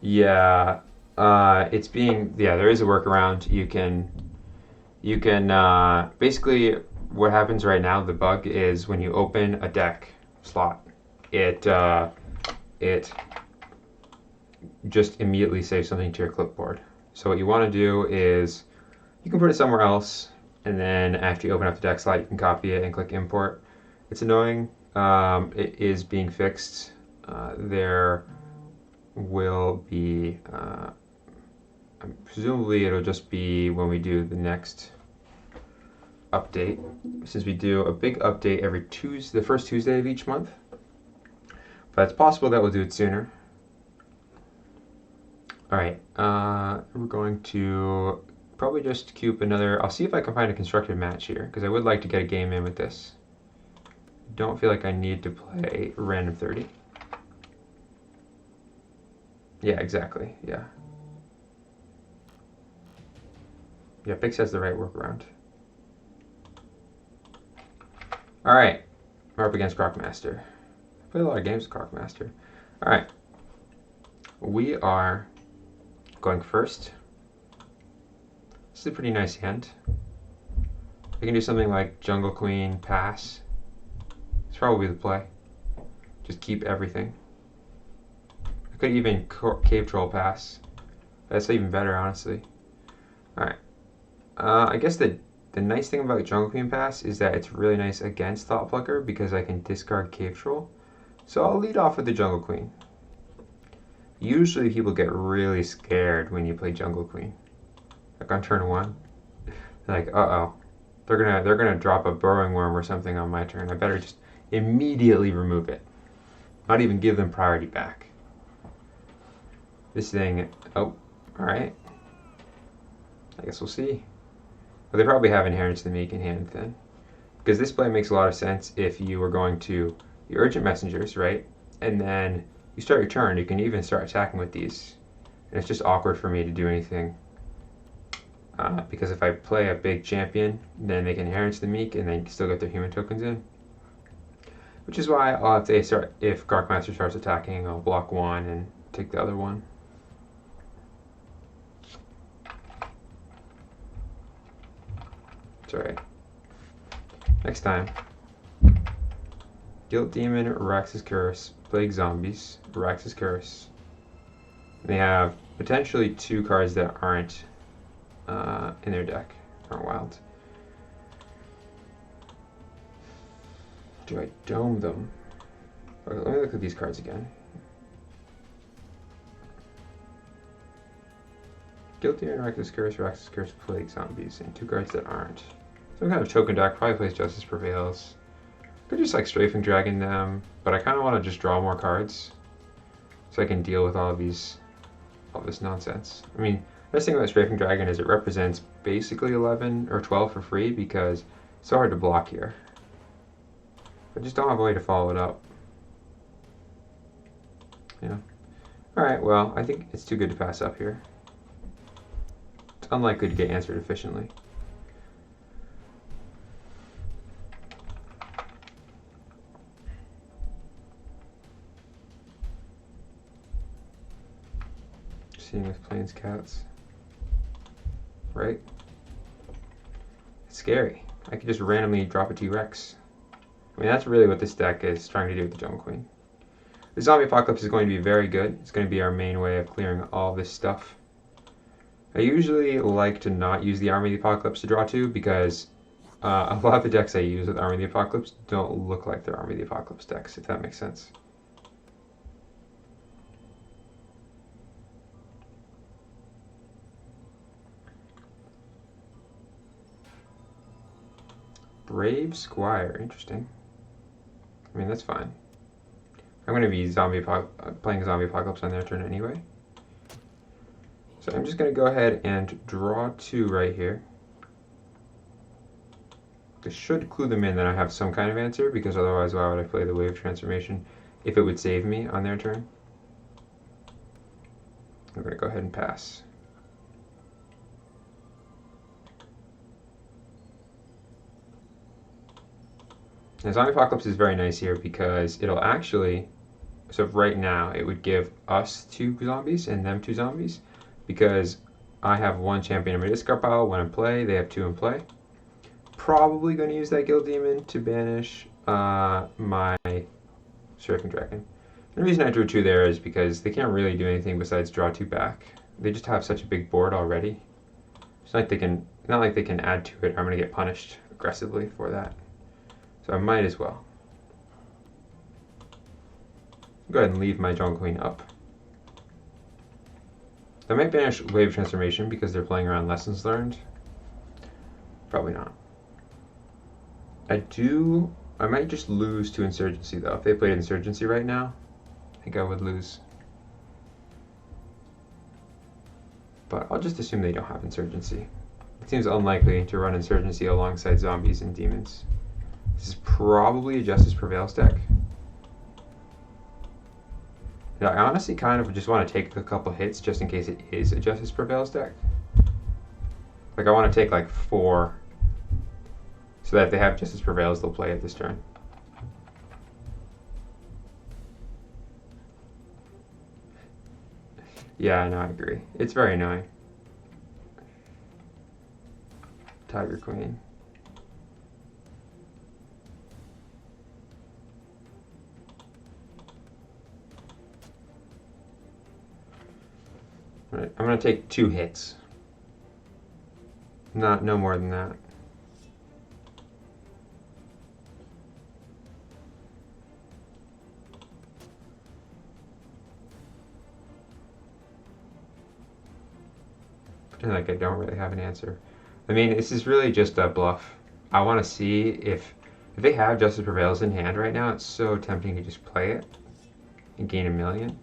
Yeah, there is a workaround. You can basically what happens right now. The bug is when you open a deck slot, it just immediately saves something to your clipboard. So what you want to do is you can put it somewhere else, and then after you open up the deck slot, you can copy it and click import. It's annoying. It is being fixed. There will be presumably it'll just be when we do the next update, since we do a big update every Tuesday, the first Tuesday of each month. But it's possible that we'll do it sooner. All right, we're going to probably just queue up another. I'll see if I can find a constructed match here, because I would like to get a game in with this. Don't feel like I need to play random 30. Yeah, exactly. Yeah. Yeah, Bix has the right workaround. All right, we're up against Crocmaster. I played a lot of games with Crocmaster. All right, we are going first. This is a pretty nice hand. I can do something like Jungle Queen pass. It's probably the play. Just keep everything. I could even Cave Troll pass. That's even better, honestly. All right. I guess the nice thing about Jungle Queen pass is that it's really nice against Thought Plucker because I can discard Cave Troll. So I'll lead off with the Jungle Queen. Usually people get really scared when you play Jungle Queen. Like on turn 1. They're like, uh-oh. They're gonna drop a Burrowing Worm or something on my turn. I better just immediately remove it. Not even give them priority back. This thing, oh, alright. I guess we'll see. But they probably have Inheritance of the Meek in hand then. Because this play makes a lot of sense if you were going to the Urgent Messengers, right? And then you start your turn, you can even start attacking with these. And it's just awkward for me to do anything. Because if I play a big champion, then they can Inheritance the Meek and then still get their human tokens in. Which is why if Crocmaster starts attacking, I'll block one and take the other one. It's alright. Next time. Guilt Demon, Arax's Curse, Plague Zombies, Arax's Curse. They have potentially 2 cards that aren't in their deck, aren't wild. Do I dome them? Okay, let me look at these cards again. Guilt Demon, Arax's Curse, Plague Zombies, and 2 cards that aren't. Some kind of token deck, probably plays Justice Prevails. Could just like Strafing Dragon them, but I kind of want to just draw more cards so I can deal with all this nonsense. I mean, the best thing about Strafing Dragon is it represents basically 11 or 12 for free because it's so hard to block here. I just don't have a way to follow it up. Yeah. Alright, well, I think it's too good to pass up here. It's unlikely to get answered efficiently. Seeing with Plains Cats. Right? It's scary. I could just randomly drop a T-Rex. I mean, that's really what this deck is trying to do with the Jungle Queen. The Zombie Apocalypse is going to be very good. It's going to be our main way of clearing all this stuff. I usually like to not use the Army of the Apocalypse to draw 2 because a lot of the decks I use with Army of the Apocalypse don't look like they're Army of the Apocalypse decks, if that makes sense. Brave Squire, interesting. I mean, that's fine. I'm going to be playing Zombie Apocalypse on their turn anyway. So I'm just going to go ahead and draw 2 right here. This should clue them in that I have some kind of answer, because otherwise why would I play the wave transformation if it would save me on their turn? I'm going to go ahead and pass. And Zombie Apocalypse is very nice here because it'll actually, so right now it would give us 2 zombies and them 2 zombies, because I have 1 champion in my discard pile when I play, they have 2 in play. Probably going to use that Guild Demon to banish my Striking Dragon. The reason I drew 2 there is because they can't really do anything besides draw 2 back. They just have such a big board already. It's not like they can add to it, or I'm going to get punished aggressively for that. So I might as well. Go ahead and leave my Jungle Queen up. I might banish Wave Transformation because they're playing around Lessons Learned. Probably not. I might just lose to Insurgency though. If they played Insurgency right now, I think I would lose. But I'll just assume they don't have Insurgency. It seems unlikely to run Insurgency alongside zombies and demons. This is probably a Justice Prevails deck. Yeah, I honestly kind of just want to take a couple hits just in case it is a Justice Prevails deck. Like I want to take like 4 so that if they have Justice Prevails, they'll play it this turn. Yeah, I know, I agree. It's very annoying. Tiger Queen. Right, I'm going to take 2 hits. No more than that. Pretend like I don't really have an answer. I mean, this is really just a bluff. I want to see if they have Justice Prevails in hand right now. It's so tempting to just play it and gain 1,000,000.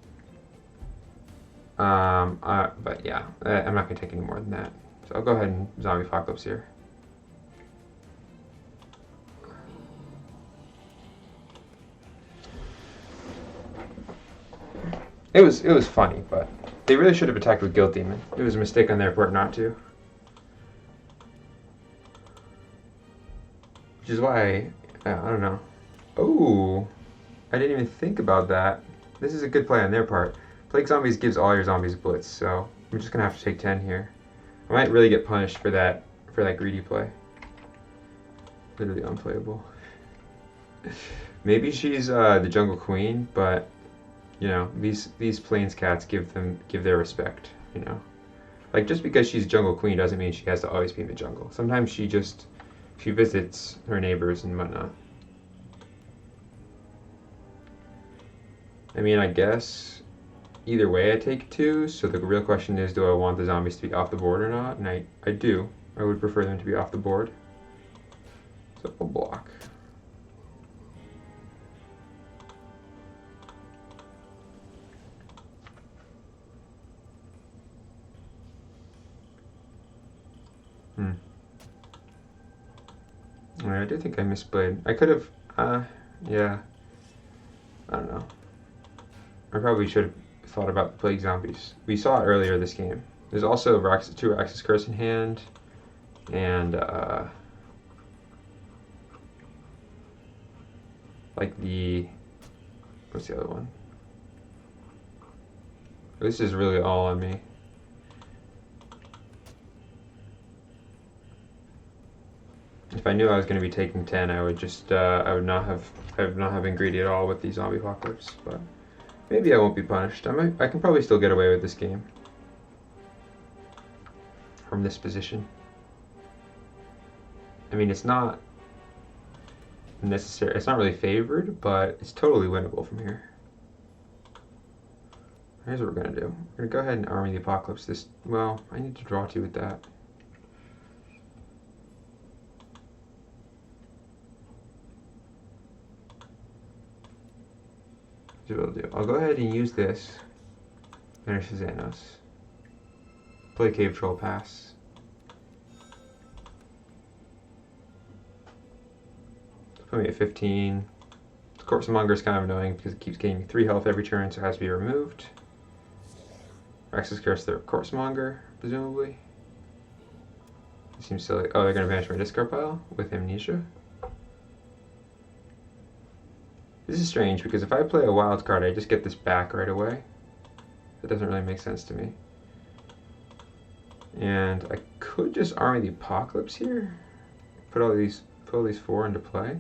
But yeah, I'm not going to take any more than that. So I'll go ahead and Zombie Apocalypse here. It was funny, but they really should have attacked with Guild Demon. It was a mistake on their part not to. Which is why, I don't know. Oh, I didn't even think about that. This is a good play on their part. Plague Zombies gives all your zombies Blitz, so I'm just going to have to take 10 here. I might really get punished for that greedy play. Literally unplayable. Maybe she's the Jungle Queen, but you know, these Plains cats give their respect, you know. Like just because she's Jungle Queen doesn't mean she has to always be in the jungle. Sometimes she visits her neighbors and whatnot. I mean, I guess either way I take 2, so the real question is, do I want the zombies to be off the board or not? And I do. I would prefer them to be off the board. So we'll block. I do think I misplayed. I could have, yeah. I don't know. I probably should have thought about the Plague Zombies. We saw it earlier this game. There's also 2 Raxus Curse in hand, and like what's the other one? This is really all on me. If I knew I was going to be taking 10, I would just I would not have been greedy at all with the Zombie Apocalypse. But maybe I won't be punished. I can probably still get away with this game from this position. I mean, it's not necessary. It's not really favored, but it's totally winnable from here. Here's what we're gonna do. We're gonna go ahead and army the Apocalypse. Well, I need to draw 2 with that. Here's what I'll do. I'll go ahead and use this. Finish Xanos. Play Cave Troll, pass. Put me at 15. Corpse Monger is kind of annoying because it keeps gaining 3 health every turn, so it has to be removed. Access Curse their Corpse Monger, presumably. It seems silly. Oh, they're going to banish my discard pile with Amnesia. This is strange because if I play a wild card, I just get this back right away. That doesn't really make sense to me. And I could just army the Apocalypse here. Put all these 4 into play.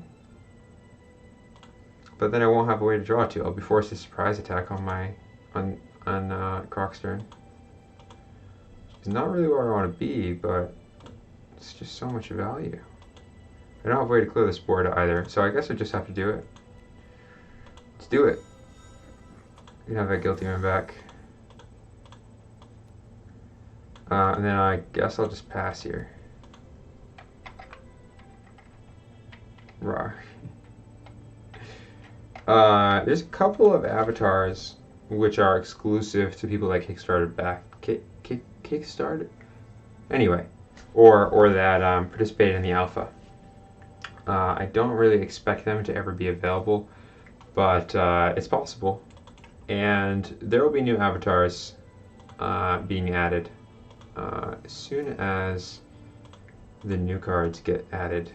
But then I won't have a way to draw to. I'll be forced to surprise attack on my Croc's turn. It's not really where I want to be, but it's just so much value. I don't have a way to clear this board either, so I guess I just have to do it. Let's do it. You can have that Guilty Man back. And then I guess I'll just pass here. Rawr. There's a couple of avatars which are exclusive to people that Kickstarted Kickstarted? Anyway, or that participated in the alpha. I don't really expect them to ever be available, but it's possible. And there will be new avatars being added as soon as the new cards get added.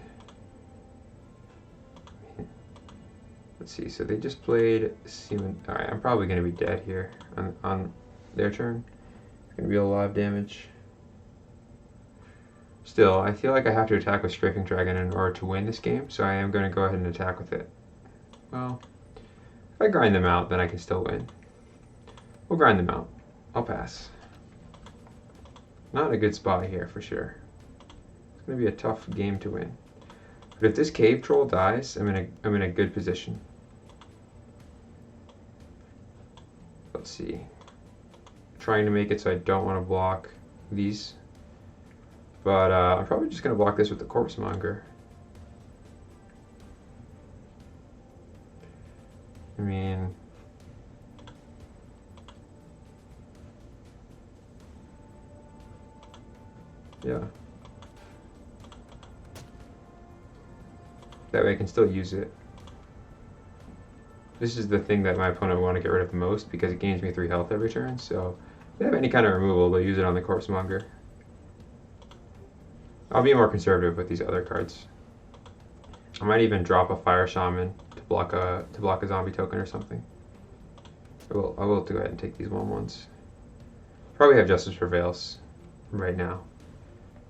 Let's see, so they just played Seaman. Alright, I'm probably going to be dead here on their turn. It's going to be a lot of damage. Still, I feel like I have to attack with Strafing Dragon in order to win this game, so I am going to go ahead and attack with it. Well, if I grind them out, then I can still win. We'll grind them out. I'll pass. Not a good spot here, for sure. It's going to be a tough game to win. But if this Cave Troll dies, I'm in a good position. Let's see. Trying to make it so I don't want to block these. But I'm probably just going to block this with the Corpse Monger. I mean... yeah. That way I can still use it. This is the thing that my opponent will want to get rid of the most because it gains me 3 health every turn, so if they have any kind of removal, they'll use it on the Corpse Monger. I'll be more conservative with these other cards. I might even drop a Fire Shaman to block a zombie token or something. I will go ahead and take these 1/1s. Probably have Justice Prevails right now.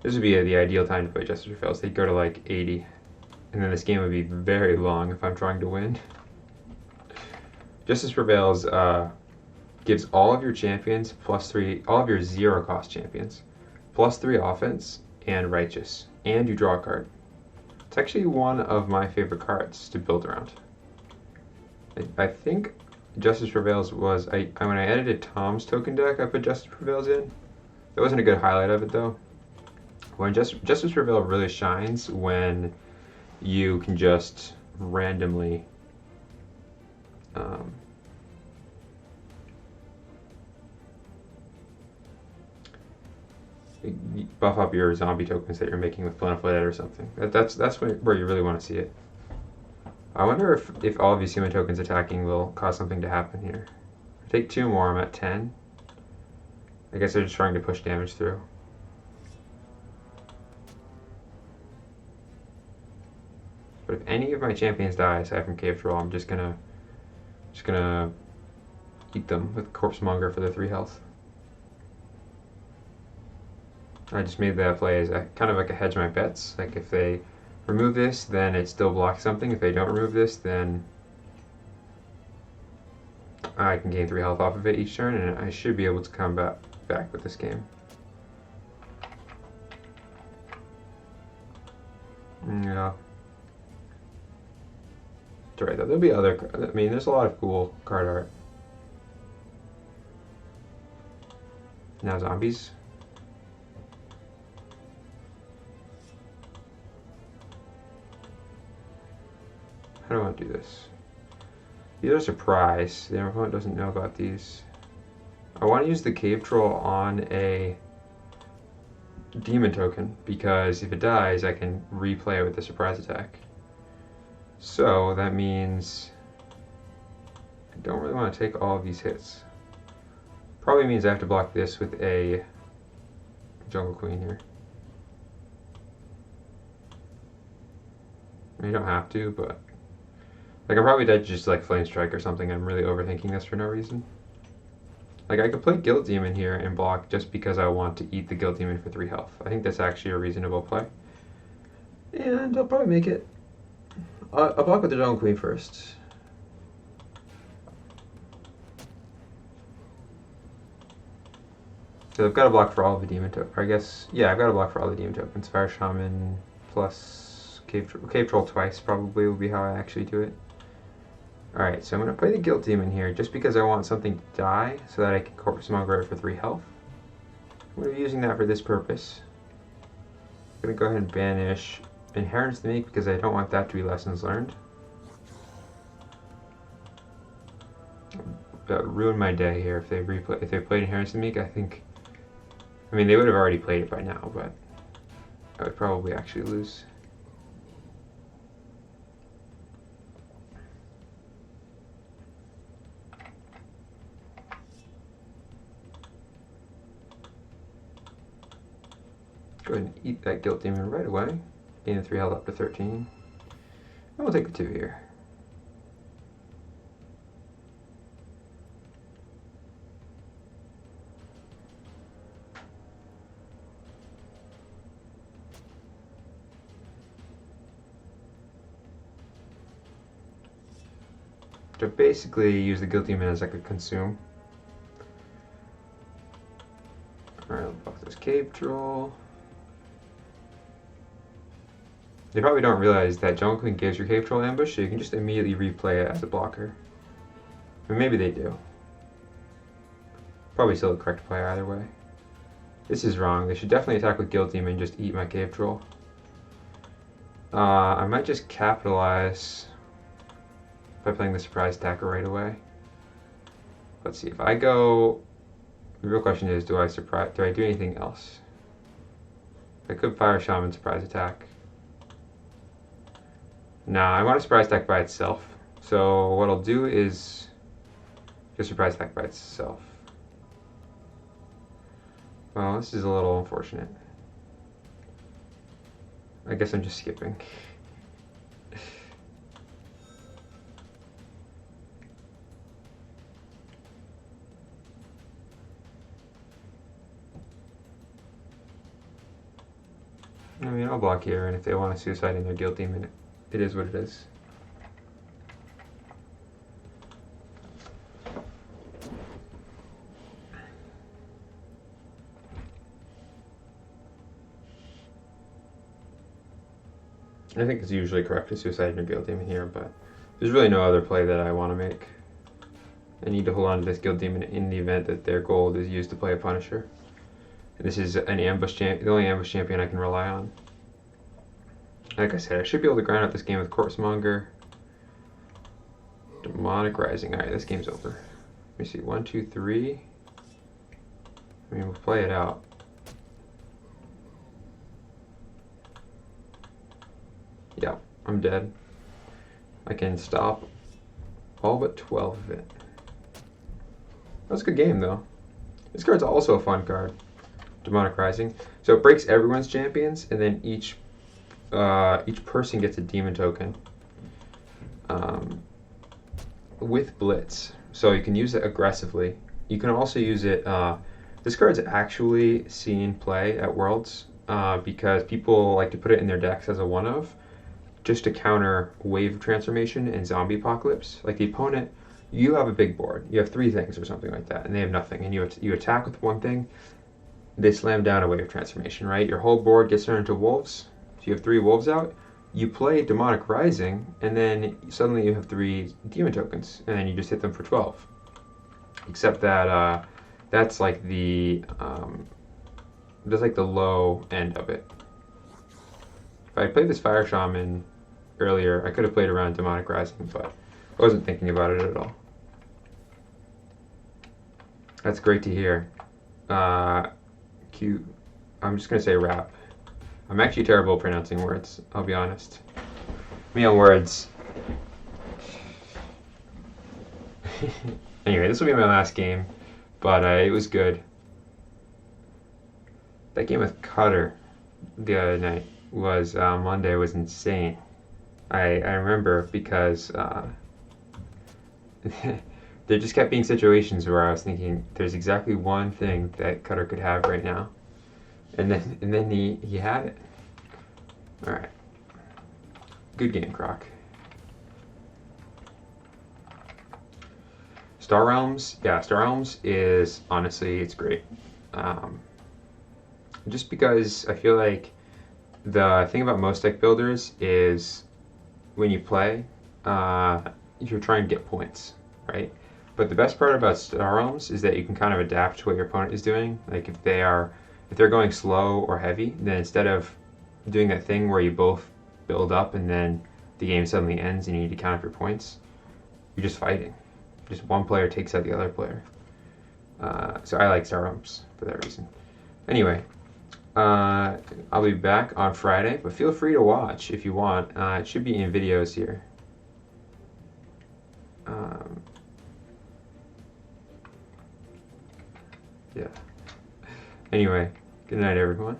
This would be the ideal time to play Justice Prevails. They'd go to like 80. And then this game would be very long if I'm trying to win. Justice Prevails gives all of your champions +3, all of your 0-cost champions, +3 offense and righteous, and you draw a card. It's actually one of my favorite cards to build around. I think Justice Prevails was, when I edited Tom's token deck, I put Justice Prevails in. That wasn't a good highlight of it though. When Justice Prevail really shines when you can just randomly buff up your zombie tokens that you're making with Plentiful Dead or something. That's where you really want to see it. I wonder if all of these human tokens attacking will cause something to happen here. If I take 2 more, I'm at 10. I guess they're just trying to push damage through. But if any of my champions die aside from Cave Troll, I'm just gonna eat them with Corpse Monger for the 3 health. I just made that play as kind of like a hedge my bets. Like if they remove this, then it still blocks something. If they don't remove this, then I can gain 3 health off of it each turn, and I should be able to come back with this game. Yeah. It's alright though. There'll be other. I mean, there's a lot of cool card art. Now zombies. How do I want to do this? These are a surprise. The opponent doesn't know about these. I want to use the Cave Troll on a demon token, because if it dies, I can replay it with the surprise attack. So that means I don't really want to take all of these hits. Probably means I have to block this with a Jungle Queen here. I mean, you don't have to, but like I'm probably dead to just like Flame Strike or something. I'm really overthinking this for no reason. Like I could play Guild Demon here and block just because I want to eat the Guild Demon for 3 health. I think that's actually a reasonable play. And I'll probably make it. I'll block with the Jungle Queen first. So I've got to block for all the demon tokens. I guess, yeah, I've got to block for all the demon tokens. Fire Shaman plus Cave Troll twice probably will be how I actually do it. Alright, so I'm going to play the Guild Demon here just because I want something to die so that I can Corpse Monger it for 3 health. I'm going to be using that for this purpose. I'm going to go ahead and banish Inheritance to Meek because I don't want that to be Lessons Learned. That would ruin my day here if they played Inheritance to Meek. I mean, they would have already played it by now, but I would probably actually lose. Go ahead and eat that Guild Demon right away. Gain the 3 health up to 13. And we'll take the 2 here. To basically use the Guild Demon as like a consume. Alright, I'll block this Cave Troll. They probably don't realize that Jungle Queen gives your Cave Troll ambush, so you can just immediately replay it as a blocker. Or maybe they do. Probably still the correct play either way. This is wrong. They should definitely attack with Guild Demon and just eat my Cave Troll. I might just capitalize by playing the surprise attacker right away. Let's see, if I go... The real question is, do I do anything else? I could Fire Shaman surprise attack. Nah, I want a surprise attack by itself. So what I'll do is just surprise attack by itself. Well, this is a little unfortunate. I guess I'm just skipping. I mean, I'll block here, and if they want to suicide in their Guild Demon, it is what it is. I think it's usually correct to suicide in your Guild Demon here, but there's really no other play that I want to make. I need to hold on to this Guild Demon in the event that their gold is used to play a Punisher. This is an ambush champion, the only ambush champion I can rely on. Like I said, I should be able to grind out this game with Corpse Monger. Demonic Rising. Alright, this game's over. Let me see. 1, 2, 3. I mean, we'll play it out. Yeah, I'm dead. I can stop all but 12 of it. That's a good game, though. This card's also a fun card. Demonic Rising. So it breaks everyone's champions, and then each person gets a demon token with Blitz. So you can use it aggressively. You can also use it. This card's actually seen play at Worlds because people like to put it in their decks as a one-of, just to counter Wave Transformation and Zombie Apocalypse. Like the opponent, you have a big board. You have 3 things or something like that, and they have nothing. And you attack with one thing. They slam down a Wave Transformation, right? Your whole board gets turned into wolves. So you have 3 wolves out. You play Demonic Rising, and then suddenly you have 3 demon tokens, and then you just hit them for 12. Except that that's like the low end of it. If I played this Fire Shaman earlier, I could have played around Demonic Rising, but I wasn't thinking about it at all. That's great to hear. Cute. I'm just gonna say wrap. I'm actually terrible at pronouncing words, I'll be honest. Me on words. Anyway, this will be my last game, but it was good. That game with Cutter the other night was Monday was insane. I remember because there just kept being situations where I was thinking there's exactly one thing that Cutter could have right now, and then he had it. All right, good game, Croc. Star Realms, yeah, Star Realms is honestly it's great. Just because I feel like the thing about most deck builders is when you play, you're trying to get points, right? But the best part about Star Realms is that you can kind of adapt to what your opponent is doing. Like if they're going slow or heavy, then instead of doing that thing where you both build up and then the game suddenly ends and you need to count up your points, you're just fighting. Just one player takes out the other player. So I like Star Realms for that reason. Anyway, I'll be back on Friday, but feel free to watch if you want. It should be in videos here. Yeah. Anyway, good night, everyone.